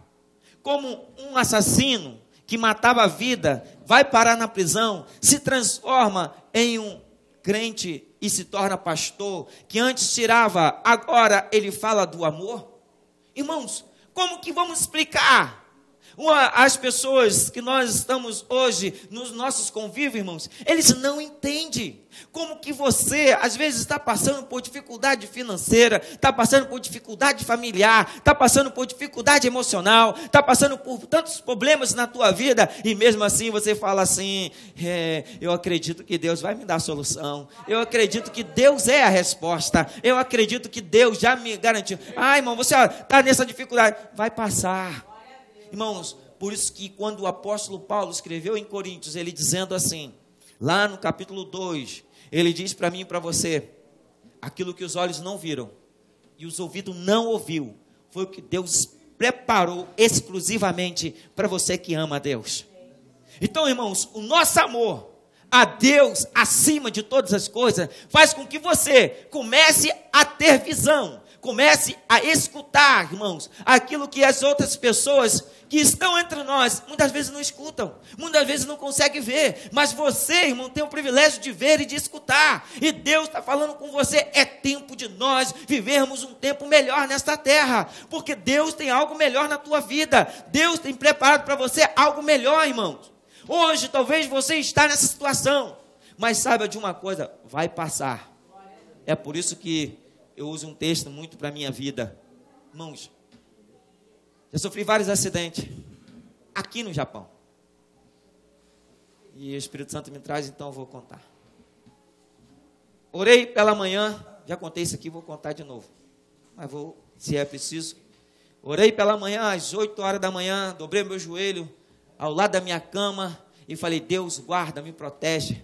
Speaker 1: Como um assassino que matava a vida, vai parar na prisão, se transforma em um crente e se torna pastor, que antes tirava, agora ele fala do amor? Irmãos, como que vamos explicar as pessoas que nós estamos hoje nos nossos convívios, irmãos? Eles não entendem como que você, às vezes, está passando por dificuldade financeira, está passando por dificuldade familiar, está passando por dificuldade emocional, está passando por tantos problemas na tua vida, e mesmo assim você fala assim: eu acredito que Deus vai me dar a solução, eu acredito que Deus é a resposta, eu acredito que Deus já me garantiu. Irmão, você está nessa dificuldade, vai passar. Irmãos, por isso que quando o apóstolo Paulo escreveu em Coríntios, ele dizendo assim, lá no capítulo 2, ele diz para mim e para você: aquilo que os olhos não viram e os ouvidos não ouviu, foi o que Deus preparou exclusivamente para você que ama a Deus. Então, irmãos, o nosso amor a Deus acima de todas as coisas faz com que você comece a ter visão, comece a escutar, irmãos, aquilo que as outras pessoas que estão entre nós, muitas vezes não escutam, muitas vezes não conseguem ver, mas você, irmão, tem o privilégio de ver e de escutar, e Deus está falando com você. É tempo de nós vivermos um tempo melhor nesta terra, porque Deus tem algo melhor na tua vida, Deus tem preparado para você algo melhor, irmãos. Hoje, talvez você está nessa situação, mas saiba de uma coisa, vai passar. É por isso que eu uso um texto muito para a minha vida. Irmãos, já sofri vários acidentes aqui no Japão. E o Espírito Santo me traz, então eu vou contar. Orei pela manhã, já contei isso aqui, vou contar de novo. Mas vou, se é preciso. Orei pela manhã, às 8 horas da manhã, dobrei meu joelho ao lado da minha cama e falei: Deus, guarda, me protege,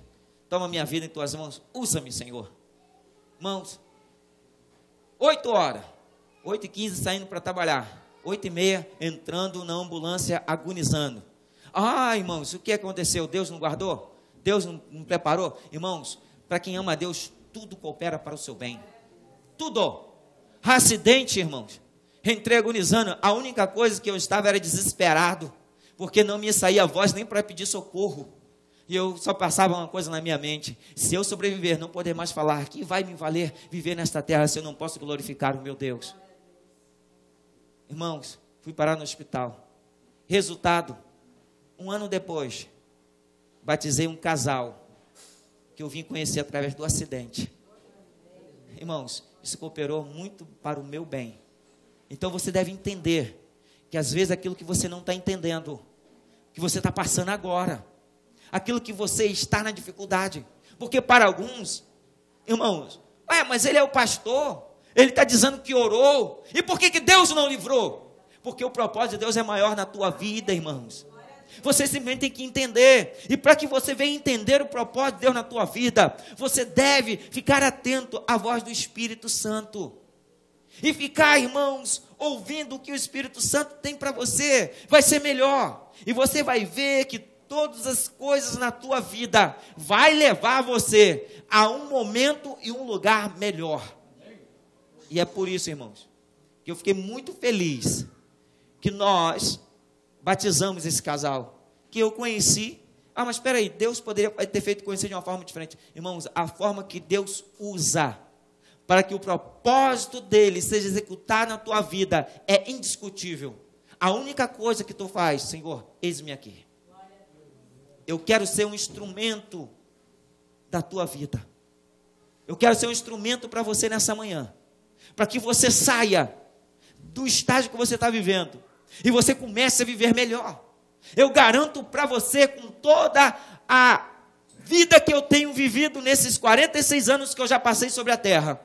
Speaker 1: toma minha vida em tuas mãos, usa-me, Senhor. Irmãos, 8 horas, 8h15 saindo para trabalhar, 8h30 entrando na ambulância agonizando. Irmãos, o que aconteceu? Deus não guardou? Deus não preparou? Irmãos, para quem ama a Deus, tudo coopera para o seu bem. Tudo. Acidente, irmãos, entrei agonizando. A única coisa que eu estava era desesperado, porque não me saía a voz nem para pedir socorro. E eu só passava uma coisa na minha mente: se eu sobreviver, não poder mais falar, que vai me valer viver nesta terra se eu não posso glorificar o meu Deus? Irmãos, fui parar no hospital. Resultado, 1 ano depois, batizei um casal que eu vim conhecer através do acidente. Irmãos, isso cooperou muito para o meu bem. Então você deve entender que às vezes aquilo que você não está entendendo, que você está passando agora, aquilo que você está na dificuldade, porque para alguns, irmãos, mas ele é o pastor, ele está dizendo que orou, e por que Deus não livrou? Porque o propósito de Deus é maior na tua vida, irmãos. Você simplesmente tem que entender, e para que você venha entender o propósito de Deus na tua vida, você deve ficar atento à voz do Espírito Santo, e ficar, irmãos, ouvindo o que o Espírito Santo tem para você. Vai ser melhor, e você vai ver que todas as coisas na tua vida vai levar você a um momento e um lugar melhor. E é por isso, irmãos, que eu fiquei muito feliz que nós batizamos esse casal, que eu conheci. Ah, mas espera aí, Deus poderia ter feito conhecer de uma forma diferente. Irmãos, a forma que Deus usa para que o propósito dele seja executado na tua vida é indiscutível. A única coisa que tu faz, Senhor, eis-me aqui. Eu quero ser um instrumento da tua vida. Eu quero ser um instrumento para você nessa manhã, para que você saia do estágio que você está vivendo e você comece a viver melhor. Eu garanto para você, com toda a vida que eu tenho vivido nesses 46 anos que eu já passei sobre a terra,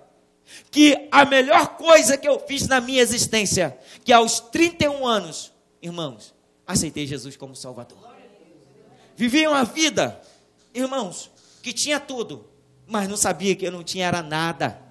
Speaker 1: que a melhor coisa que eu fiz na minha existência, que aos 31 anos, irmãos, aceitei Jesus como Salvador. Vivi uma vida, irmãos, que tinha tudo, mas não sabia que eu não tinha era nada.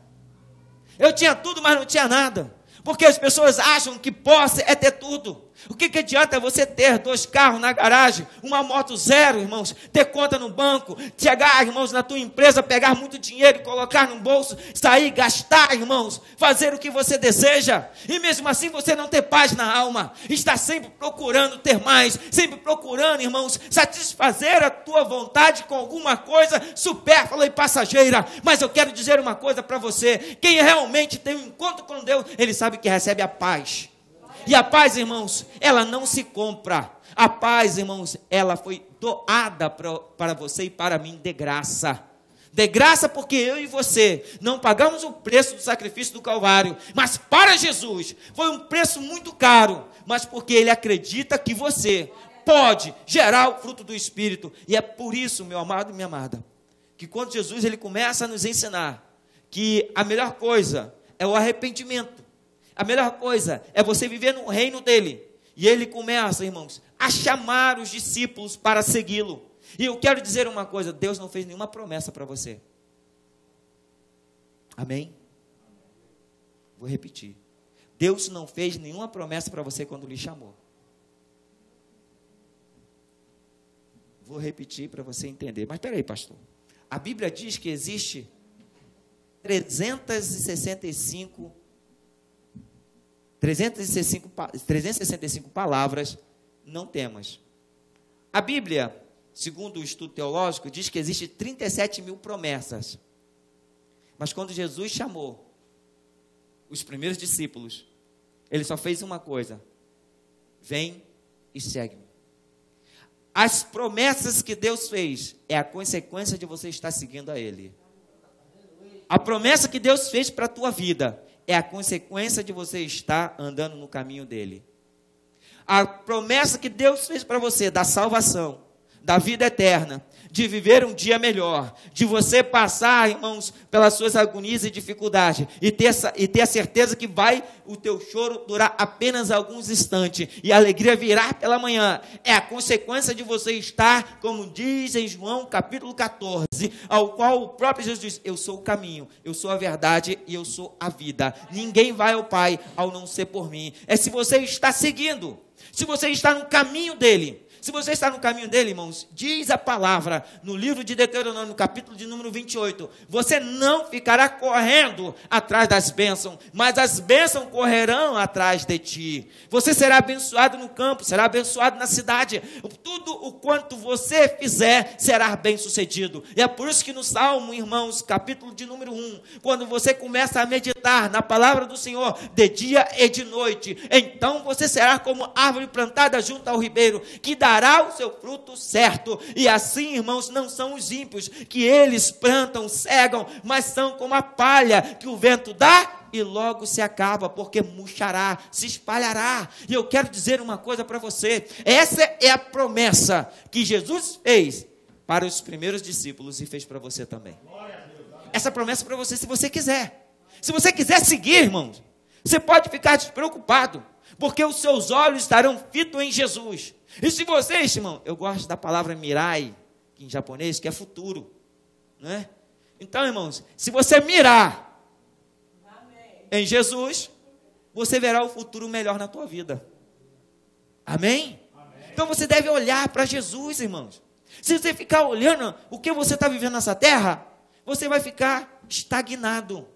Speaker 1: Eu tinha tudo, mas não tinha nada. Porque as pessoas acham que posse é ter tudo. O que adianta você ter 2 carros na garagem, uma moto zero, irmãos, ter conta no banco, chegar, irmãos, na tua empresa, pegar muito dinheiro e colocar no bolso, sair, gastar, irmãos, fazer o que você deseja, e mesmo assim você não ter paz na alma, está sempre procurando ter mais, sempre procurando, irmãos, satisfazer a tua vontade com alguma coisa supérflua e passageira. Mas eu quero dizer uma coisa para você: quem realmente tem um encontro com Deus, ele sabe que recebe a paz. E a paz, irmãos, ela não se compra. A paz, irmãos, ela foi doada para você e para mim de graça. De graça, porque eu e você não pagamos o preço do sacrifício do Calvário, mas para Jesus foi um preço muito caro, mas porque Ele acredita que você pode gerar o fruto do Espírito. E é por isso, meu amado e minha amada, que quando Jesus ele começa a nos ensinar que a melhor coisa é o arrependimento, a melhor coisa é você viver no reino dele. E ele começa, irmãos, a chamar os discípulos para segui-lo. E eu quero dizer uma coisa: Deus não fez nenhuma promessa para você. Amém? Vou repetir. Deus não fez nenhuma promessa para você quando lhe chamou. Vou repetir para você entender. Mas espera aí, pastor. A Bíblia diz que existe 365 palavras, não temas. A Bíblia, segundo o estudo teológico, diz que existe 37 mil promessas. Mas quando Jesus chamou os primeiros discípulos, ele só fez uma coisa: vem e segue-me. As promessas que Deus fez é a consequência de você estar seguindo a Ele. A promessa que Deus fez para a tua vida é a consequência de você estar andando no caminho dele. A promessa que Deus fez para você da salvação, da vida eterna, de viver um dia melhor, de você passar, irmãos, pelas suas agonias e dificuldades, e ter a certeza que o teu choro durar apenas alguns instantes, e a alegria virá pela manhã, é a consequência de você estar, como diz em João capítulo 14, ao qual o próprio Jesus diz: eu sou o caminho, eu sou a verdade e eu sou a vida. Ninguém vai ao Pai ao não ser por mim. É se você está seguindo, se você está no caminho dele. Se você está no caminho dele, irmãos, diz a palavra no livro de Deuteronômio, no capítulo de número 28, você não ficará correndo atrás das bênçãos, mas as bênçãos correrão atrás de ti. Você será abençoado no campo, será abençoado na cidade. Tudo o quanto você fizer será bem sucedido. E é por isso que no Salmo, irmãos, capítulo de número 1, quando você começa a meditar na palavra do Senhor de dia e de noite, então você será como árvore plantada junto ao ribeiro, que dará o seu fruto certo. E assim, irmãos, não são os ímpios, que eles plantam, cegam, mas são como a palha que o vento dá e logo se acaba, porque murchará, se espalhará. E eu quero dizer uma coisa para você: essa é a promessa que Jesus fez para os primeiros discípulos e fez para você também. Essa promessa é para você, se você quiser. Se você quiser seguir, irmãos, você pode ficar despreocupado, porque os seus olhos estarão fitos em Jesus. E se vocês, irmão, eu gosto da palavra mirai, que em japonês, que é futuro, não é? Então, irmãos, se você mirar em Jesus, você verá o futuro melhor na tua vida. Amém? Então você deve olhar para Jesus, irmãos. Se você ficar olhando o que você está vivendo nessa terra, você vai ficar estagnado.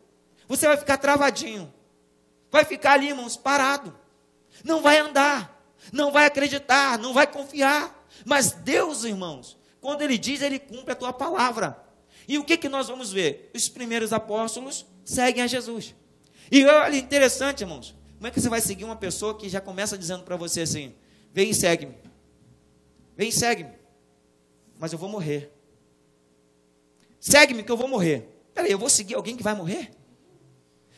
Speaker 1: Você vai ficar travadinho. Vai ficar ali, irmãos, parado. Não vai andar. Não vai acreditar. Não vai confiar. Mas Deus, irmãos, quando Ele diz, Ele cumpre a tua palavra. E o que nós vamos ver? Os primeiros apóstolos seguem a Jesus. E olha, interessante, irmãos. Como é que você vai seguir uma pessoa que já começa dizendo para você assim: vem e segue-me. Vem e segue-me. Mas eu vou morrer. Segue-me que eu vou morrer. Peraí, eu vou seguir alguém que vai morrer?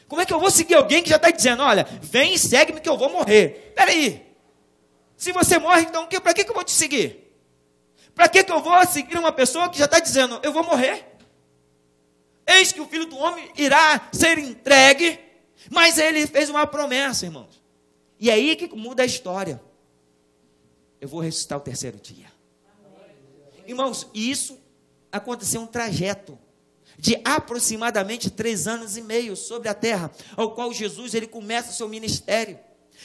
Speaker 1: Como é que eu vou seguir alguém que já está dizendo: olha, vem e segue-me que eu vou morrer? Peraí. Se você morre, então para que eu vou te seguir? Para que eu vou seguir uma pessoa que já está dizendo: eu vou morrer? Eis que o Filho do Homem irá ser entregue, mas ele fez uma promessa, irmãos. E é aí que muda a história. Eu vou ressuscitar o terceiro dia. Irmãos, isso aconteceu um trajeto de aproximadamente 3 anos e meio sobre a terra, ao qual Jesus ele começa o seu ministério.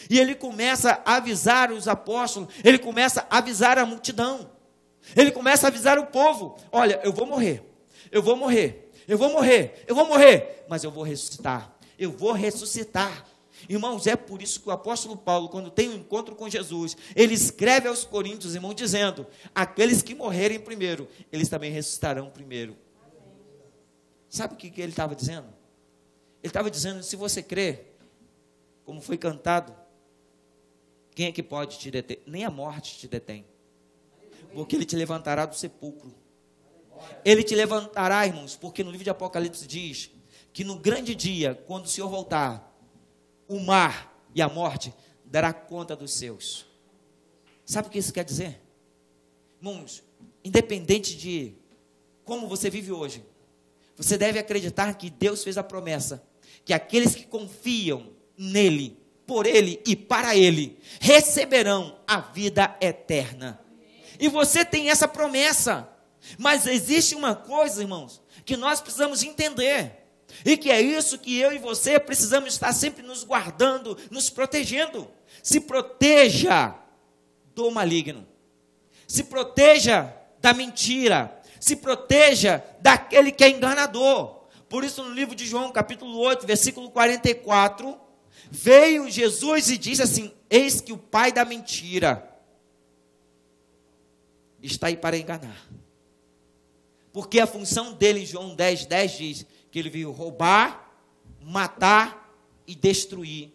Speaker 1: E ele começa a avisar os apóstolos, ele começa a avisar a multidão. Ele começa a avisar o povo: olha, eu vou morrer, eu vou morrer. Eu vou morrer, eu vou morrer, mas eu vou ressuscitar, eu vou ressuscitar. Irmãos, é por isso que o apóstolo Paulo, quando tem um encontro com Jesus, ele escreve aos Coríntios, irmãos, dizendo: aqueles que morrerem primeiro, eles também ressuscitarão primeiro. Sabe o que ele estava dizendo? Ele estava dizendo: se você crê, como foi cantado, quem é que pode te deter? Nem a morte te detém, porque ele te levantará do sepulcro. Ele te levantará, irmãos, porque no livro de Apocalipse diz que no grande dia, quando o Senhor voltar, o mar e a morte dará conta dos seus. Sabe o que isso quer dizer? Irmãos, independente de como você vive hoje, você deve acreditar que Deus fez a promessa, que aqueles que confiam nele, por ele e para ele, receberão a vida eterna. E você tem essa promessa. Mas existe uma coisa, irmãos, que nós precisamos entender, e que é isso que eu e você precisamos estar sempre nos guardando, nos protegendo. Se proteja do maligno, se proteja da mentira, se proteja daquele que é enganador. Por isso, no livro de João, capítulo 8, versículo 44, veio Jesus e disse assim: eis que o pai da mentira está aí para enganar. Porque a função dele, em João 10:10, diz que ele veio roubar, matar e destruir.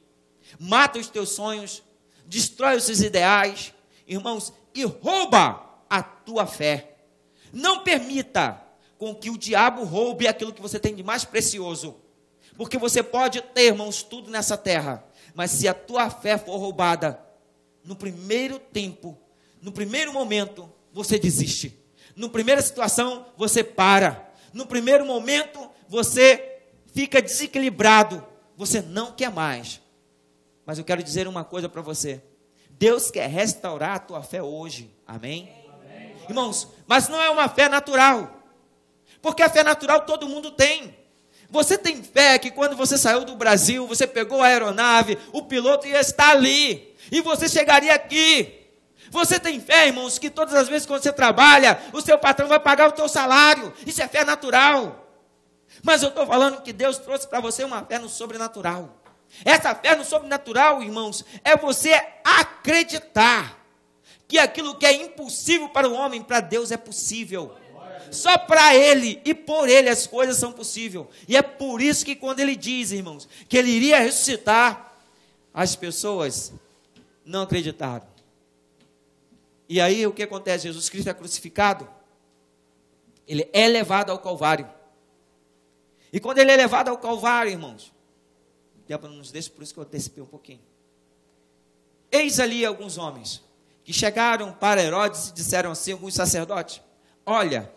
Speaker 1: Mata os teus sonhos, destrói os seus ideais, irmãos, e rouba a tua fé. Não permita com que o diabo roube aquilo que você tem de mais precioso. Porque você pode ter, irmãos, tudo nessa terra, mas se a tua fé for roubada, no primeiro tempo, no primeiro momento, você desiste. Na primeira situação, você para. No primeiro momento, você fica desequilibrado. Você não quer mais. Mas eu quero dizer uma coisa para você. Deus quer restaurar a tua fé hoje. Amém? Amém? Irmãos, mas não é uma fé natural. Porque a fé natural todo mundo tem. Você tem fé que quando você saiu do Brasil, você pegou a aeronave, o piloto ia estar ali. E você chegaria aqui. Você tem fé, irmãos, que todas as vezes que você trabalha, o seu patrão vai pagar o teu salário. Isso é fé natural. Mas eu estou falando que Deus trouxe para você uma fé no sobrenatural. Essa fé no sobrenatural, irmãos, é você acreditar que aquilo que é impossível para o homem, para Deus é possível. Só para Ele e por Ele as coisas são possíveis. E é por isso que quando Ele diz, irmãos, que Ele iria ressuscitar, as pessoas não acreditaram. E aí o que acontece? Jesus Cristo é crucificado, ele é levado ao Calvário. E quando ele é levado ao Calvário, irmãos, o tempo não nos deixa, por isso que eu antecipei um pouquinho. Eis ali alguns homens que chegaram para Herodes e disseram assim, alguns sacerdotes: olha,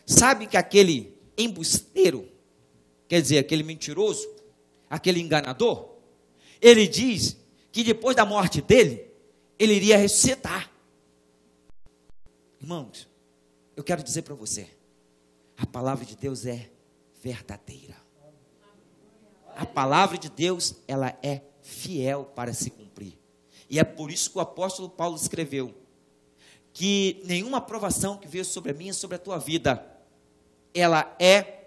Speaker 1: sabe que aquele embusteiro, quer dizer, aquele mentiroso, aquele enganador, ele diz que depois da morte dele, ele iria ressuscitar. Irmãos, eu quero dizer para você, a palavra de Deus é verdadeira. A palavra de Deus, ela é fiel para se cumprir. E é por isso que o apóstolo Paulo escreveu que nenhuma provação que veio sobre a minha e sobre a tua vida, ela é,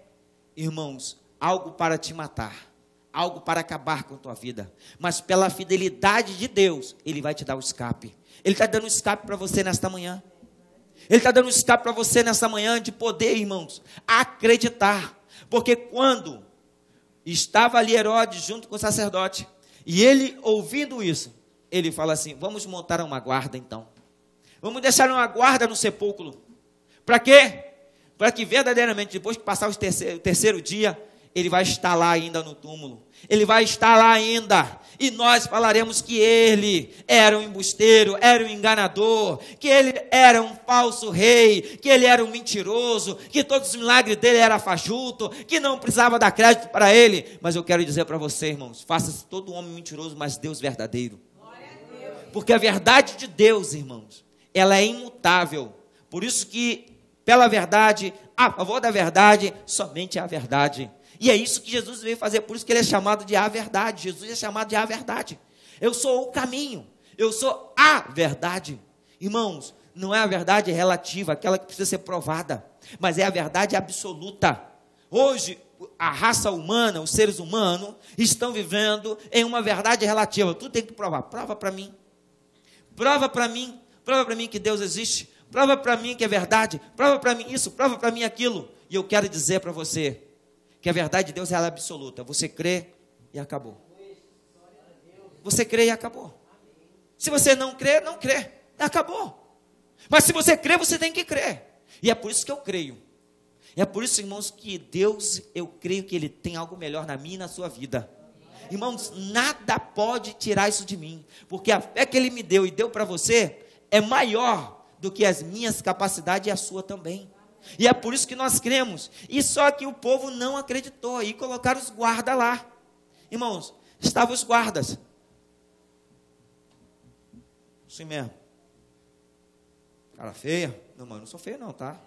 Speaker 1: irmãos, algo para te matar, algo para acabar com a tua vida, mas pela fidelidade de Deus, Ele vai te dar o escape. Ele está dando um escape para você nesta manhã. Ele está dando um escape para você nesta manhã de poder, irmãos, acreditar. Porque quando estava ali Herodes junto com o sacerdote, e ele ouvindo isso, ele fala assim: vamos montar uma guarda então. Vamos deixar uma guarda no sepulcro. Para quê? Para que verdadeiramente, depois que passar o terceiro dia, ele vai estar lá ainda no túmulo. Ele vai estar lá ainda. E nós falaremos que ele era um embusteiro, era um enganador, que ele era um falso rei, que ele era um mentiroso, que todos os milagres dele eram fajuto, que não precisava dar crédito para ele. Mas eu quero dizer para você, irmãos, faça-se todo homem mentiroso, mas Deus verdadeiro. Porque a verdade de Deus, irmãos, ela é imutável. Por isso que, pela verdade, a favor da verdade, somente a verdade. E é isso que Jesus veio fazer, por isso que ele é chamado de a verdade. Jesus é chamado de a verdade. Eu sou o caminho, eu sou a verdade. Irmãos, não é a verdade relativa, aquela que precisa ser provada, mas é a verdade absoluta. Hoje, a raça humana, os seres humanos, estão vivendo em uma verdade relativa. Tu tem que provar, prova para mim. Prova para mim que Deus existe. Prova para mim que é verdade. Prova para mim isso, prova para mim aquilo. E eu quero dizer para você que a verdade de Deus é absoluta. Você crê e acabou. Você crê e acabou. Se você não crê, não crê. Acabou. Mas se você crê, você tem que crer. E é por isso que eu creio. E é por isso, irmãos, que Deus, eu creio que Ele tem algo melhor na minha e na sua vida. Irmãos, nada pode tirar isso de mim. Porque a fé que Ele me deu e deu para você é maior do que as minhas capacidades e a sua também. E é por isso que nós cremos. E só que o povo não acreditou. E colocaram os guardas lá. Irmãos, estavam os guardas. Assim mesmo. Cara feia. Não, mano, não sou feio não, tá?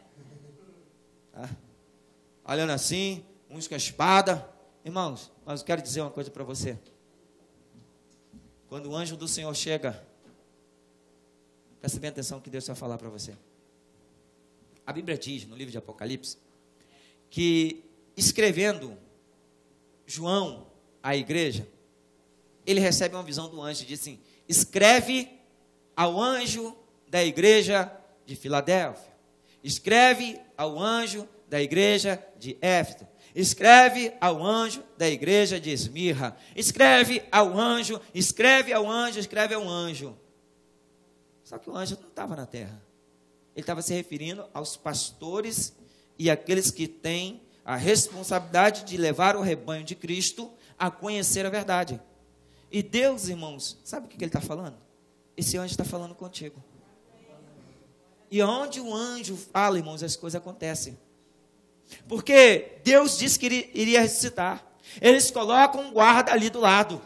Speaker 1: Olhando assim, uns com a espada. Irmãos, mas eu quero dizer uma coisa para você. Quando o anjo do Senhor chega, presta bem atenção que Deus vai falar para você. A Bíblia diz, no livro de Apocalipse, que escrevendo João à igreja, ele recebe uma visão do anjo e diz assim: escreve ao anjo da igreja de Filadélfia, escreve ao anjo da igreja de Éfeso, escreve ao anjo da igreja de Esmirna, escreve ao anjo, escreve ao anjo, escreve ao anjo. Só que o anjo não estava na terra. Ele estava se referindo aos pastores e aqueles que têm a responsabilidade de levar o rebanho de Cristo a conhecer a verdade. E Deus, irmãos, sabe o que Ele está falando? Esse anjo está falando contigo. E onde o anjo fala, irmãos, as coisas acontecem. Porque Deus disse que Ele iria ressuscitar. Eles colocam um guarda ali do lado.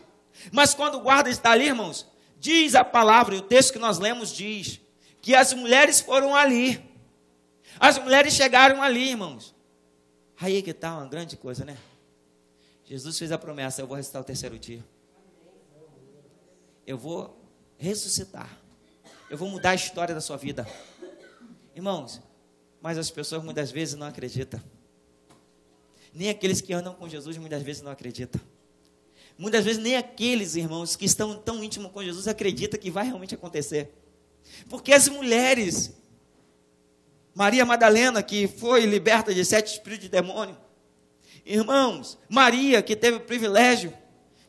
Speaker 1: Mas quando o guarda está ali, irmãos, diz a palavra, e o texto que nós lemos diz, que as mulheres foram ali. As mulheres chegaram ali, irmãos. Aí que está uma grande coisa, né? Jesus fez a promessa: eu vou ressuscitar o terceiro dia. Eu vou ressuscitar. Eu vou mudar a história da sua vida. Irmãos, mas as pessoas muitas vezes não acreditam. Nem aqueles que andam com Jesus muitas vezes não acreditam. Muitas vezes nem aqueles, irmãos, que estão tão íntimos com Jesus acreditam que vai realmente acontecer. Porque as mulheres, Maria Madalena, que foi liberta de 7 espíritos de demônio, irmãos, Maria, que teve o privilégio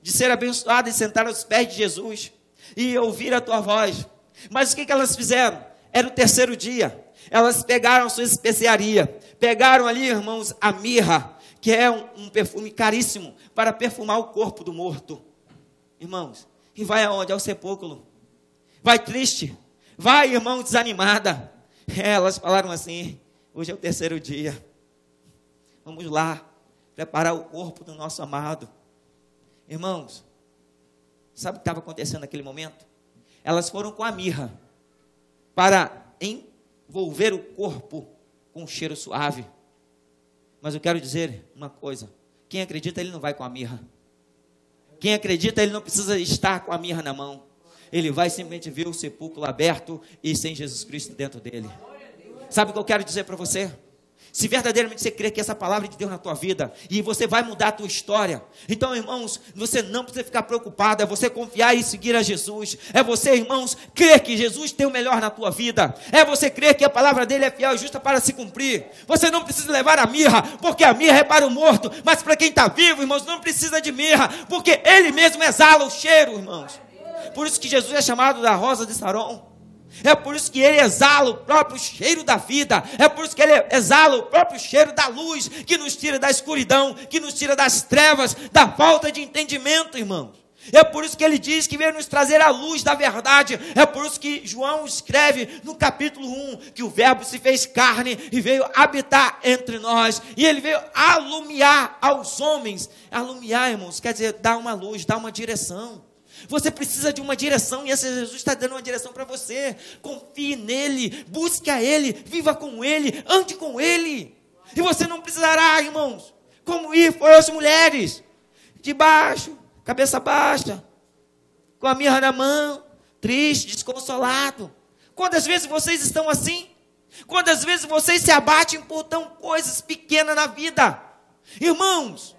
Speaker 1: de ser abençoada e sentar aos pés de Jesus e ouvir a tua voz. Mas o que elas fizeram? Era o terceiro dia. Elas pegaram a sua especiaria, pegaram ali, irmãos, a mirra, que é um perfume caríssimo para perfumar o corpo do morto. Irmãos, e vai aonde? Ao sepulcro. Vai triste. Vai, irmão, desanimada. Elas falaram assim: hoje é o terceiro dia. Vamos lá, preparar o corpo do nosso amado. Irmãos, sabe o que estava acontecendo naquele momento? Elas foram com a mirra para envolver o corpo com um cheiro suave. Mas eu quero dizer uma coisa: quem acredita, ele não vai com a mirra. Quem acredita, ele não precisa estar com a mirra na mão. Ele vai simplesmente ver o sepulcro aberto e sem Jesus Cristo dentro dele. Sabe o que eu quero dizer para você? Se verdadeiramente você crê que essa palavra é de Deus na tua vida, e você vai mudar a tua história, então, irmãos, você não precisa ficar preocupado, é você confiar e seguir a Jesus, é você, irmãos, crer que Jesus tem o melhor na tua vida, é você crer que a palavra dele é fiel e justa para se cumprir. Você não precisa levar a mirra, porque a mirra é para o morto, mas para quem está vivo, irmãos, não precisa de mirra, porque ele mesmo exala o cheiro, irmãos. Por isso que Jesus é chamado da rosa de Saron. É por isso que ele exala o próprio cheiro da vida. É por isso que ele exala o próprio cheiro da luz, que nos tira da escuridão, que nos tira das trevas, da falta de entendimento, irmãos. É por isso que ele diz que veio nos trazer a luz da verdade. É por isso que João escreve no capítulo 1, que o verbo se fez carne e veio habitar entre nós. E ele veio alumiar aos homens. Alumiar, irmãos, quer dizer dar uma luz, dar uma direção. Você precisa de uma direção, e esse Jesus está dando uma direção para você. Confie nele, busque a ele, viva com ele, ande com ele. E você não precisará, irmãos, como foi as mulheres, de baixo, cabeça baixa, com a mirra na mão, triste, desconsolado. Quantas vezes vocês estão assim? Quantas vezes vocês se abatem por tão coisas pequenas na vida? Irmãos,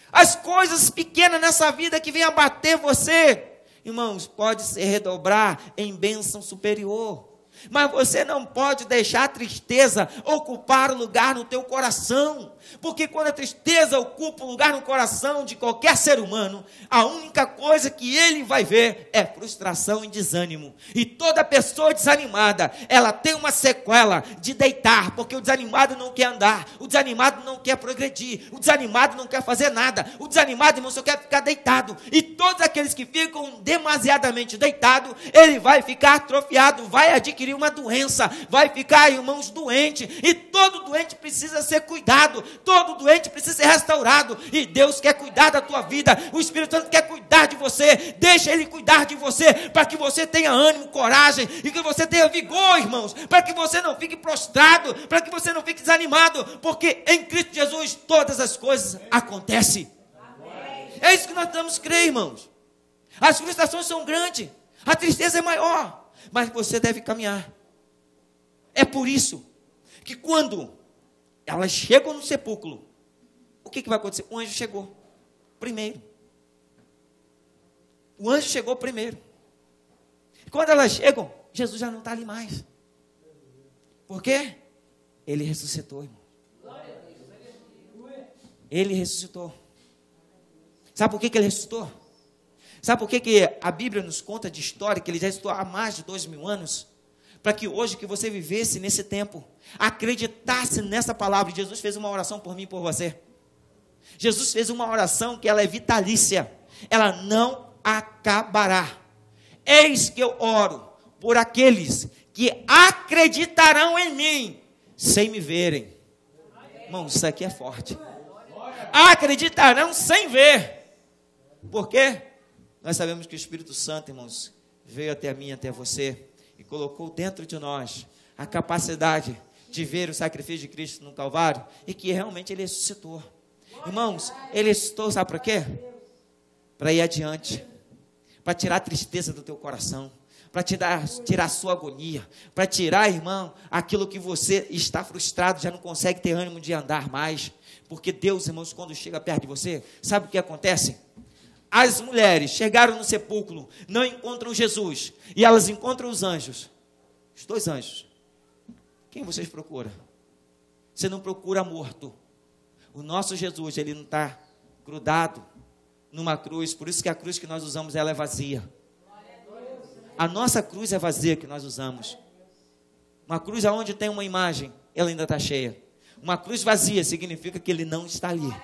Speaker 1: as coisas pequenas nessa vida que vem abater você, irmãos, pode se redobrar em bênção superior. Mas você não pode deixar a tristeza ocupar o lugar no teu coração. Porque quando a tristeza ocupa o lugar no coração de qualquer ser humano, a única coisa que ele vai ver é frustração e desânimo. E toda pessoa desanimada, ela tem uma sequela de deitar, porque o desanimado não quer andar, o desanimado não quer progredir, o desanimado não quer fazer nada, o desanimado, irmão, só quer ficar deitado. E todos aqueles que ficam demasiadamente deitados, ele vai ficar atrofiado, vai adquirir uma doença, vai ficar, irmãos, doente. E todo doente precisa ser cuidado, todo doente precisa ser restaurado, e Deus quer cuidar da tua vida, o Espírito Santo quer cuidar de você. Deixa ele cuidar de você, para que você tenha ânimo, coragem, e que você tenha vigor, irmãos, para que você não fique prostrado, para que você não fique desanimado, porque em Cristo Jesus todas as coisas acontecem. É isso que nós temos que crer, irmãos. As frustrações são grandes, a tristeza é maior, mas você deve caminhar. É por isso que quando elas chegam no sepulcro, o que vai acontecer? O anjo chegou primeiro. O anjo chegou primeiro. E quando elas chegam, Jesus já não está ali mais. Por quê? Ele ressuscitou, irmão. Ele ressuscitou. Sabe por que ele ressuscitou? Sabe por que a Bíblia nos conta de história que ele já ressuscitou há mais de 2000 anos? Para que hoje que você vivesse nesse tempo, acreditasse nessa palavra. Jesus fez uma oração por mim e por você. Jesus fez uma oração que ela é vitalícia, ela não acabará. Eis que eu oro por aqueles que acreditarão em mim, sem me verem. Irmão, isso aqui é forte. Acreditarão sem ver. Por quê? Nós sabemos que o Espírito Santo, irmãos, veio até mim, até você, e colocou dentro de nós a capacidade de ver o sacrifício de Cristo no Calvário, e que realmente ele ressuscitou. Irmãos, ele ressuscitou, sabe para quê? Para ir adiante, para tirar a tristeza do teu coração, para tirar a sua agonia, para tirar, irmão, aquilo que você está frustrado, já não consegue ter ânimo de andar mais, porque Deus, irmãos, quando chega perto de você, sabe o que acontece? As mulheres chegaram no sepulcro, não encontram Jesus, e elas encontram os anjos, os dois anjos. Quem vocês procuram? Você não procura morto. O nosso Jesus, ele não está grudado numa cruz, por isso que a cruz que nós usamos, ela é vazia. A nossa cruz é vazia que nós usamos. Uma cruz onde tem uma imagem, ela ainda está cheia. Uma cruz vazia significa que ele não está ali.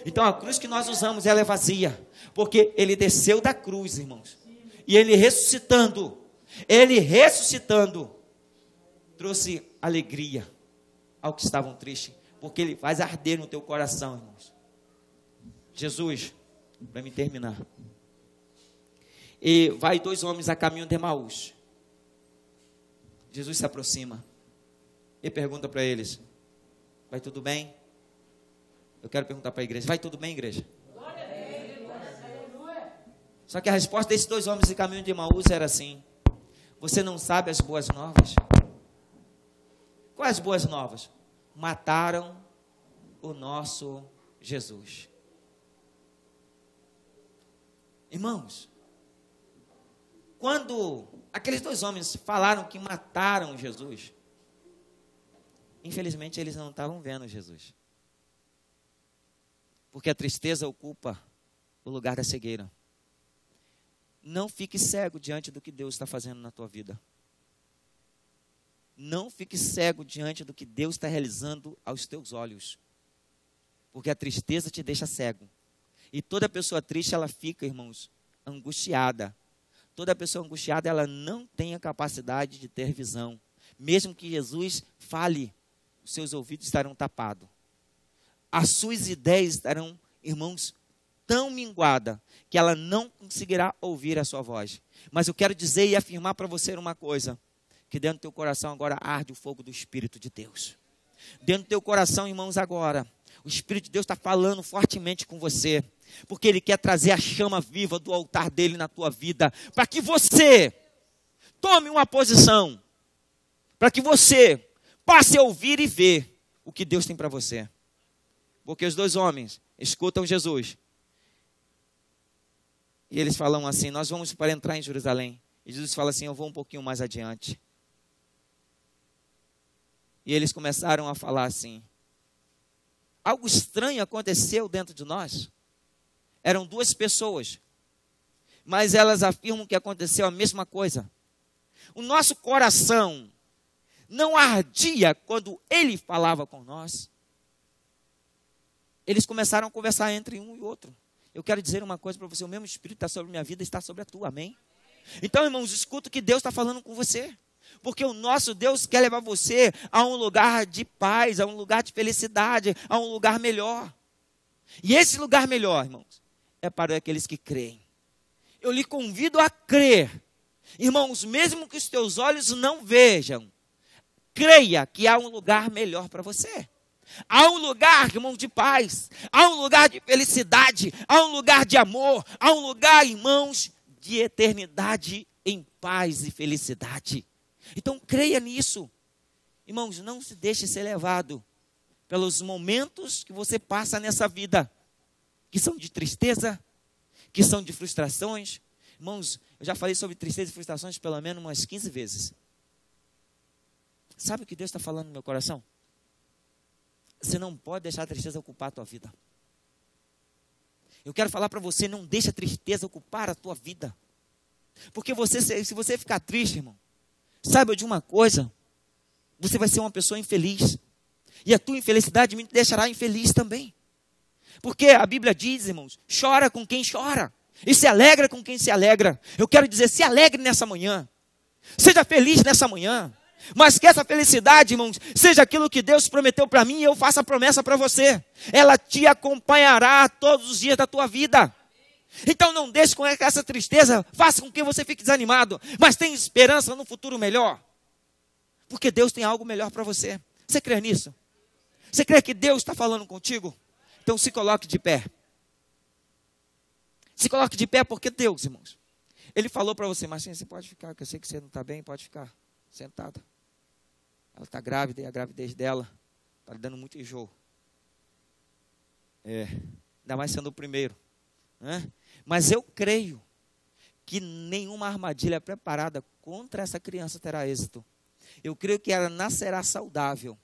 Speaker 1: Então a cruz que nós usamos, ela é vazia, porque ele desceu da cruz, irmãos, e ele ressuscitando, trouxe alegria ao que estavam tristes, porque ele faz arder no teu coração, irmãos. Jesus, para me terminar, e vai dois homens a caminho de Emaús. Jesus se aproxima e pergunta para eles: vai tudo bem? Eu quero perguntar para a igreja: vai tudo bem, igreja? Só que a resposta desses dois homens em caminho de Emaús era assim: você não sabe as boas novas? Quais boas novas? mataram o nosso Jesus. Irmãos, quando aqueles 2 homens falaram que mataram Jesus, infelizmente eles não estavam vendo Jesus. Porque a tristeza ocupa o lugar da cegueira. Não fique cego diante do que Deus está fazendo na tua vida. Não fique cego diante do que Deus está realizando aos teus olhos. Porque a tristeza te deixa cego. E toda pessoa triste, ela fica, irmãos, angustiada. Toda pessoa angustiada, ela não tem a capacidade de ter visão. Mesmo que Jesus fale, os seus ouvidos estarão tapados. As suas ideias estarão, irmãos, tão minguadas, que ela não conseguirá ouvir a sua voz. Mas eu quero dizer e afirmar para você uma coisa, que dentro do teu coração agora arde o fogo do Espírito de Deus. Dentro do teu coração, irmãos, agora, o Espírito de Deus está falando fortemente com você, porque Ele quer trazer a chama viva do altar dEle na tua vida, para que você tome uma posição, para que você passe a ouvir e ver o que Deus tem para você. Porque os 2 homens escutam Jesus, e eles falam assim: nós vamos para entrar em Jerusalém. E Jesus fala assim: eu vou um pouquinho mais adiante. E eles começaram a falar assim: algo estranho aconteceu dentro de nós. Eram 2 pessoas, mas elas afirmam que aconteceu a mesma coisa. O nosso coração não ardia quando Ele falava com nós. Eles começaram a conversar entre um e outro. Eu quero dizer uma coisa para você: o mesmo Espírito está sobre a minha vida, está sobre a tua, amém? Então, irmãos, escuta o que Deus está falando com você. Porque o nosso Deus quer levar você a um lugar de paz, a um lugar de felicidade, a um lugar melhor. E esse lugar melhor, irmãos, é para aqueles que creem. Eu lhe convido a crer. Irmãos, mesmo que os teus olhos não vejam, creia que há um lugar melhor para você. Há um lugar, irmão, de paz. Há um lugar de felicidade. Há um lugar de amor. Há um lugar, irmãos, de eternidade em paz e felicidade. Então, creia nisso. Irmãos, não se deixe ser levado pelos momentos que você passa nessa vida, que são de tristeza, que são de frustrações. Irmãos, eu já falei sobre tristeza e frustrações pelo menos umas 15 vezes. Sabe o que Deus está falando no meu coração? Você não pode deixar a tristeza ocupar a tua vida. Eu quero falar para você: não deixe a tristeza ocupar a tua vida. Porque se você ficar triste, irmão, saiba de uma coisa: você vai ser uma pessoa infeliz. E a tua infelicidade me deixará infeliz também. Porque a Bíblia diz, irmãos, chora com quem chora e se alegra com quem se alegra. Eu quero dizer, se alegre nessa manhã. Seja feliz nessa manhã. Mas que essa felicidade, irmãos, seja aquilo que Deus prometeu para mim, e eu faço a promessa para você. Ela te acompanhará todos os dias da tua vida. Então não deixe com que essa tristeza faça com que você fique desanimado, mas tenha esperança no futuro melhor. Porque Deus tem algo melhor para você. Você crê nisso? Você crê que Deus está falando contigo? Então se coloque de pé. Se coloque de pé, porque Deus, irmãos, Ele falou para você: Marcinha, você pode ficar, que eu sei que você não está bem, pode ficar sentada. Ela está grávida e a gravidez dela está lhe dando muito enjoo. Ainda mais sendo o primeiro. Né? Mas eu creio que nenhuma armadilha preparada contra essa criança terá êxito. Eu creio que ela nascerá saudável.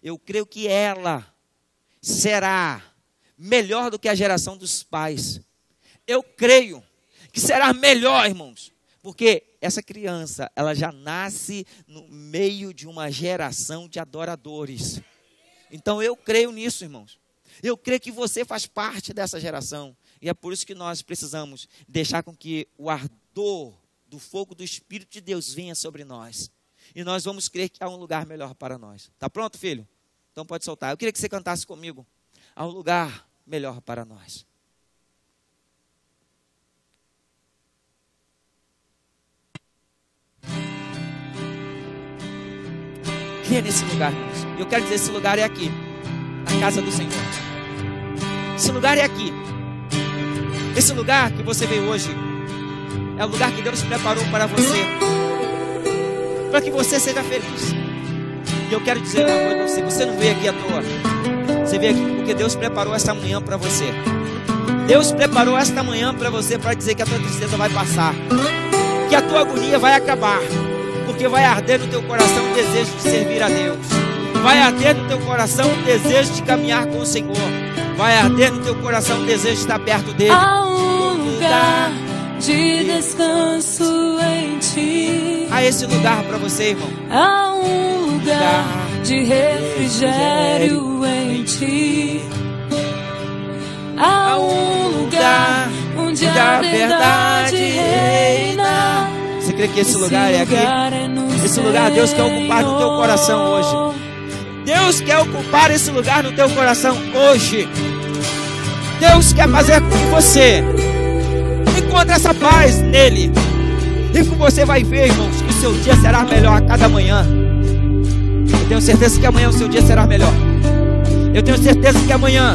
Speaker 1: Eu creio que ela será melhor do que a geração dos pais. Eu creio que será melhor, irmãos, porque essa criança, ela já nasce no meio de uma geração de adoradores. Então eu creio nisso, irmãos. Eu creio que você faz parte dessa geração. E é por isso que nós precisamos deixar com que o ardor do fogo do Espírito de Deus venha sobre nós. E nós vamos crer que há um lugar melhor para nós. Tá pronto, filho? Então pode soltar. Eu queria que você cantasse comigo. Há um lugar melhor para nós. Crê nesse lugar, irmãos. Eu quero dizer, esse lugar é aqui. A casa do Senhor. Esse lugar é aqui. Esse lugar que você veio hoje é o lugar que Deus preparou para você. Para que você seja feliz. E eu quero dizer uma coisa para você: você não veio aqui à toa. Você veio aqui porque Deus preparou esta manhã para você. Deus preparou esta manhã para você, para dizer que a tua tristeza vai passar, que a tua agonia vai acabar, porque vai arder no teu coração o desejo de servir a Deus. Vai arder no teu coração o desejo de caminhar com o Senhor. Vai arder no teu coração o desejo de estar perto dele.
Speaker 5: Há um lugar de descanso em ti.
Speaker 1: Há esse lugar para você, irmão.
Speaker 5: Há um lugar de refrigério em ti. Há um lugar onde a verdade reina.
Speaker 1: Você crê que esse lugar é aqui? Esse lugar Deus quer ocupar no teu coração hoje. Deus quer ocupar esse lugar no teu coração hoje. Deus quer fazer com que você encontre essa paz nele. E que você vai ver, irmãos, que o seu dia será melhor a cada manhã. Eu tenho certeza que amanhã o seu dia será melhor. Eu tenho certeza que amanhã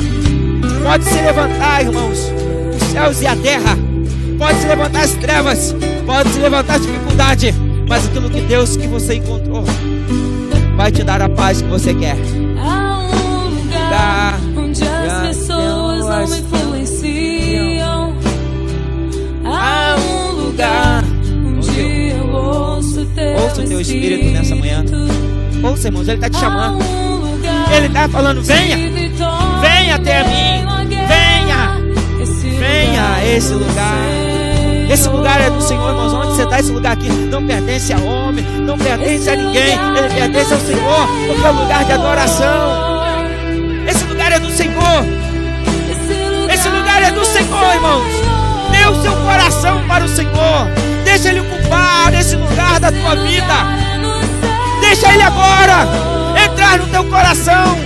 Speaker 1: pode se levantar, irmãos, os céus e a terra. Pode se levantar as trevas. Pode se levantar a dificuldade. Mas aquilo que Deus que você encontrou vai te dar a paz que você quer.
Speaker 5: Há um lugar onde as pessoas não influenciam. Há um lugar onde eu ouço teu
Speaker 1: Espírito nessa manhã. Ouça, irmãos, Ele está te chamando. Ele está falando: venha, venha até mim. Venha, venha a esse lugar. Esse lugar é do Senhor, irmãos. Onde você está? Esse lugar aqui não pertence a homem, não pertence a ninguém. Ele pertence ao Senhor, porque é um lugar de adoração. Esse lugar é do Senhor. Esse lugar é do Senhor, irmãos. Dê o seu coração para o Senhor. Deixa Ele ocupar esse lugar da tua vida. Deixa Ele agora entrar no teu coração.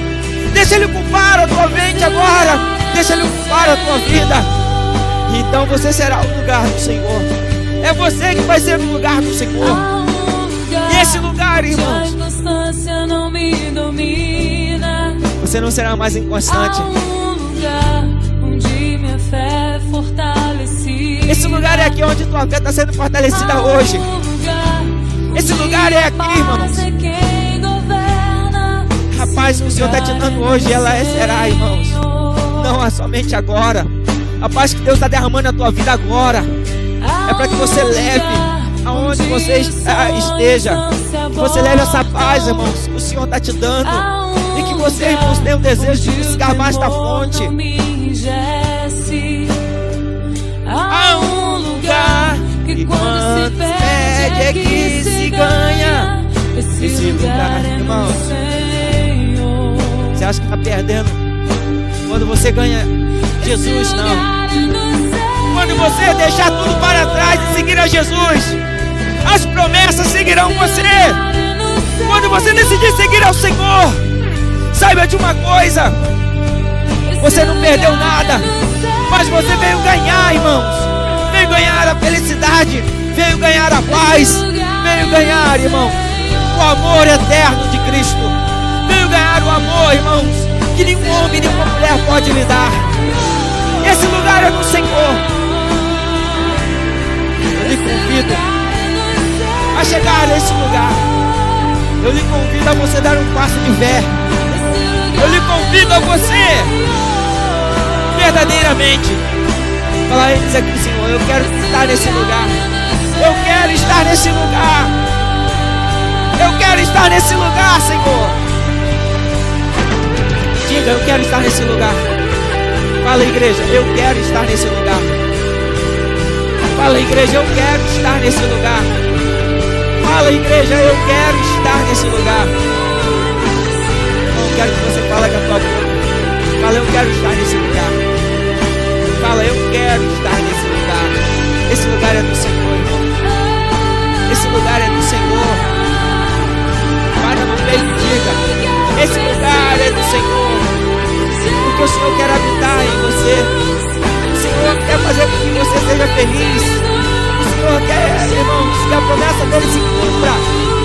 Speaker 1: Deixa Ele ocupar a tua mente agora. Deixa Ele ocupar a tua vida. Então você será o lugar do Senhor. É você que vai ser o lugar do Senhor. E esse lugar, irmãos, você não será mais inconstante. Esse lugar é aqui onde tua fé está sendo fortalecida hoje. Esse lugar é aqui, irmãos. A paz que o Senhor está te dando hoje, ela será, irmãos. Não é somente agora. A paz que Deus está derramando na tua vida agora é para que você leve aonde você esteja. Que você leve essa paz, irmãos, que o Senhor está te dando. E que você, irmãos, tenha o desejo de buscar mais da fonte. Há um lugar que quando se pede é que se ganha. Esse lugar, irmãos. Você acha que está perdendo quando você ganha Jesus? Não. Quando você deixar tudo para trás e seguir a Jesus, as promessas seguirão você. Quando você decidir seguir ao Senhor, saiba de uma coisa: você não perdeu nada, mas você veio ganhar, irmãos. Veio ganhar a felicidade, veio ganhar a paz, veio ganhar, irmão, o amor eterno de Cristo. Veio ganhar o amor, irmãos, que nenhum homem, nenhuma mulher pode lhe dar. Esse lugar é do Senhor. Eu lhe convido a chegar nesse lugar. Eu lhe convido a você dar um passo de fé. Eu lhe convido a você verdadeiramente falar e dizer aqui: Senhor, eu quero estar nesse lugar. Eu quero estar nesse lugar. Eu quero estar nesse lugar, Senhor. Diga: eu quero estar nesse lugar. Fala, igreja: eu quero estar nesse lugar. Fala, igreja: eu quero estar nesse lugar. Fala, igreja: eu quero estar nesse lugar. Não quero que você fale com a tua boca. Fala: eu quero estar nesse lugar. Fala: eu quero estar nesse lugar. Esse lugar é do Senhor, irmão. Esse lugar é do Senhor. Para no peito e diga: esse lugar é do Senhor. Porque o Senhor quer habitar em você. O Senhor quer fazer com que você seja feliz. O Senhor quer, irmãos, que a promessa dele se cumpra.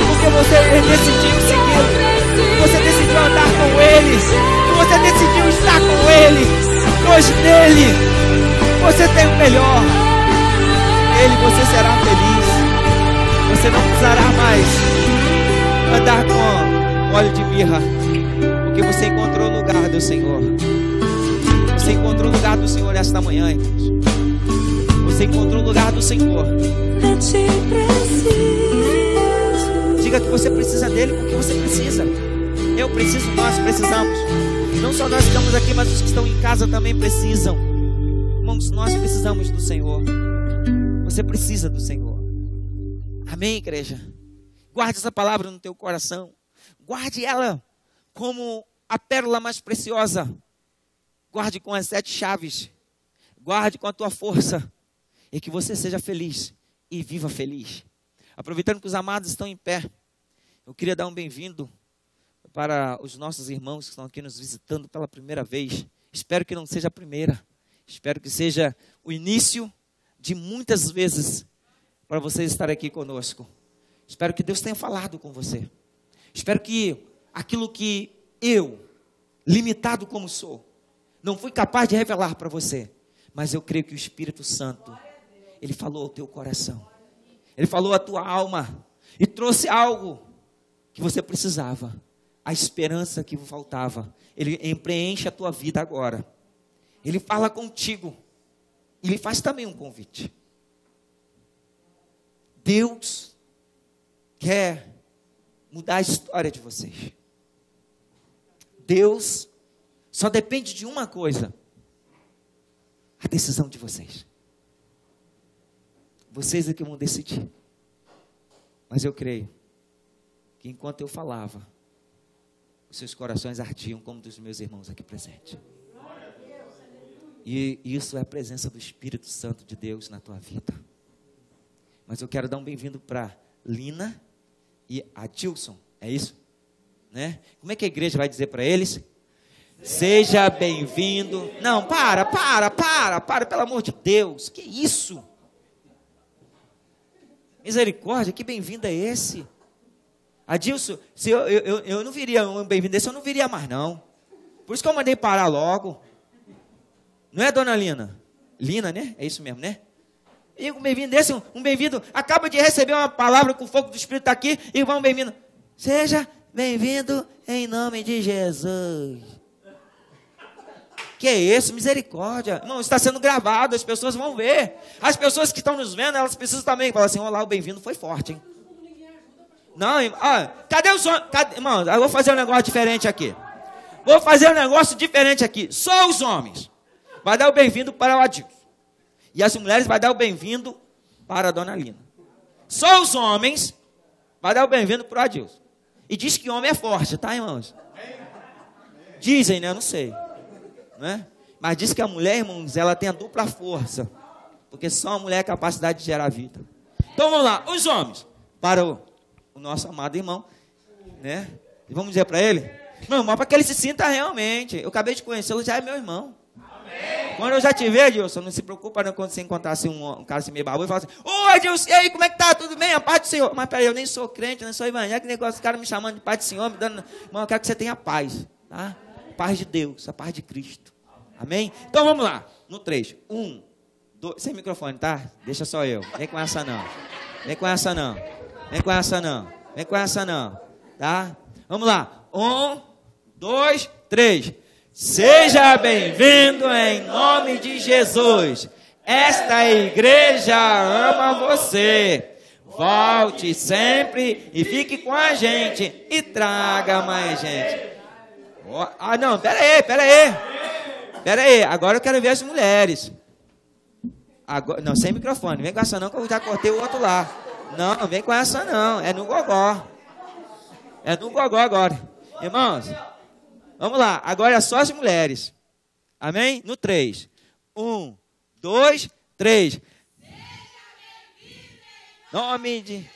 Speaker 1: Porque você decidiu segui-lo. Você decidiu andar com ele. Você decidiu estar com ele. Hoje nele você tem o melhor. Nele você será feliz. Você não precisará mais andar com óleo de mirra, porque você encontrou o lugar do Senhor. Você encontrou o lugar do Senhor esta manhã, irmãos. Você encontrou o lugar do Senhor.
Speaker 5: Eu te preciso.
Speaker 1: Diga que você precisa dele, porque você precisa. Eu preciso, nós precisamos. Não só nós que estamos aqui, mas os que estão em casa também precisam. Irmãos, nós precisamos do Senhor. Você precisa do Senhor. Amém, igreja? Guarde essa palavra no teu coração. Guarde ela como a pérola mais preciosa. Guarde com as 7 chaves. Guarde com a tua força. E que você seja feliz e viva feliz. Aproveitando que os amados estão em pé, eu queria dar um bem-vindo para os nossos irmãos que estão aqui nos visitando pela primeira vez. Espero que não seja a primeira. Espero que seja o início de muitas vezes para vocês estarem aqui conosco. Espero que Deus tenha falado com você. Espero que aquilo que eu, limitado como sou, não fui capaz de revelar para você, mas eu creio que o Espírito Santo, Ele falou ao teu coração. Ele falou à tua alma e trouxe algo que você precisava. A esperança que faltava. Ele preenche a tua vida agora. Ele fala contigo. Ele faz também um convite. Deus quer mudar a história de vocês. Deus só depende de uma coisa: a decisão de vocês. Vocês é que vão decidir. Mas eu creio que enquanto eu falava, os seus corações ardiam como dos meus irmãos aqui presentes. E isso é a presença do Espírito Santo de Deus na tua vida. Mas eu quero dar um bem-vindo para Lina e Adilson. É isso? Né? Como é que a igreja vai dizer para eles? Seja bem-vindo. Não, para, pelo amor de Deus. Que isso? Misericórdia, que bem-vindo é esse? Adilson, se eu não viria um bem-vindo desse, eu não viria mais não. Por isso que eu mandei parar logo. Não é, dona Lina? Lina, né? É isso mesmo, né? E um bem-vindo desse, um bem-vindo, acaba de receber uma palavra com o fogo do Espírito está aqui, e vai um bem-vindo. Seja bem-vindo em nome de Jesus. Que é isso? Misericórdia. Irmão, está sendo gravado, as pessoas vão ver. As pessoas que estão nos vendo, elas precisam também falar assim: olá, o bem-vindo foi forte, hein? Não, cadê os homens? Irmão, eu vou fazer um negócio diferente aqui. Só os homens. Vai dar o bem-vindo para o Adilson. E as mulheres vai dar o bem-vindo para a dona Lina. Só os homens vai dar o bem-vindo para o Adilson. E diz que homem é forte, tá, irmãos? Dizem, né? Eu não sei. Não é? Mas diz que a mulher, irmãos, ela tem a dupla força. Porque só a mulher é capacidade de gerar vida. Então vamos lá, os homens. Para o nosso amado irmão, né? E vamos dizer para ele: meu irmão, para que ele se sinta realmente. Eu acabei de conhecê-lo, já é meu irmão. Amém. Quando eu já te ver, Adilson, não se preocupa não, quando você encontrasse um cara assim meio babu e fala assim: ô Adilson, e aí, como é que tá? Tudo bem? A paz do Senhor. Mas peraí, eu nem sou crente, nem sou evangélico, que negócio, os caras me chamando de paz do Senhor, me dando. Irmão, eu quero que você tenha paz, tá? A paz de Deus, a paz de Cristo. Amém? Então vamos lá, no 3. 1, 2, sem microfone, tá? Deixa só eu. Vem com essa não. Tá? Vamos lá. 1, 2, 3. Seja bem-vindo em nome de Jesus. Esta igreja ama você. Volte sempre e fique com a gente. E traga mais gente. Ah, não, pera aí. Agora eu quero ver as mulheres. Agora, não, sem microfone. Vem com essa não, que eu já cortei o outro lá. Não vem com essa não. É no gogó. Agora. Irmãos, vamos lá. Agora é só as mulheres. Amém? No 3. 1, 2, 3. Nome de...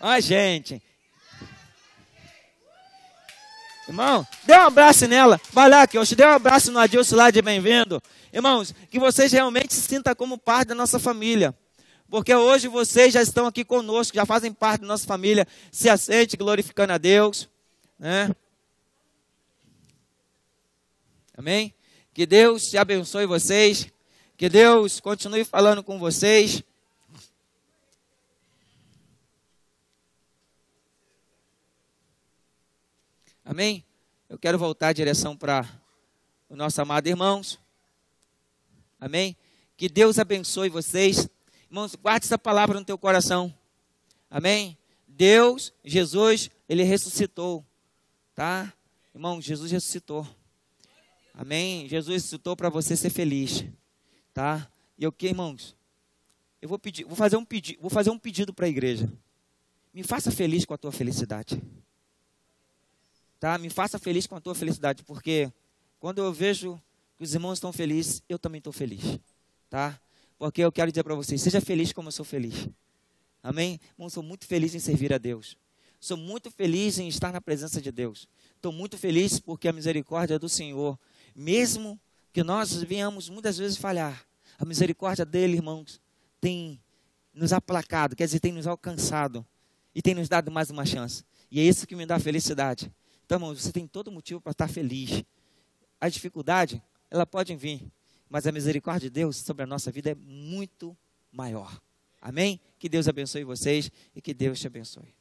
Speaker 1: Ó, gente. Irmão, dê um abraço nela. Vai lá, que eu te dei um abraço no Adilson lá de bem-vindo. Irmãos, que vocês realmente se sintam como parte da nossa família. Porque hoje vocês já estão aqui conosco, já fazem parte da nossa família. Se aceite glorificando a Deus. Né? Amém? Que Deus te abençoe vocês. Que Deus continue falando com vocês. Amém? Eu quero voltar a direção para o nosso amado irmãos. Amém? Que Deus abençoe vocês. Irmãos, guarde essa palavra no teu coração. Amém? Deus, Jesus, Ele ressuscitou. Tá? Irmão, Jesus ressuscitou. Amém? Jesus ressuscitou para você ser feliz. Tá? E o que, irmãos? Eu vou fazer um pedido para a igreja. Me faça feliz com a tua felicidade. Tá? Me faça feliz com a tua felicidade, porque quando eu vejo que os irmãos estão felizes, eu também estou feliz. Tá? Porque eu quero dizer para vocês, seja feliz como eu sou feliz. Amém? Irmão, sou muito feliz em servir a Deus. Sou muito feliz em estar na presença de Deus. Estou muito feliz porque a misericórdia do Senhor, mesmo que nós venhamos muitas vezes falhar, a misericórdia dele, irmãos, tem nos aplacado, quer dizer, tem nos alcançado e tem nos dado mais uma chance. E é isso que me dá felicidade. Então, irmãos, você tem todo motivo para estar feliz. A dificuldade, ela pode vir, mas a misericórdia de Deus sobre a nossa vida é muito maior. Amém? Que Deus abençoe vocês e que Deus te abençoe.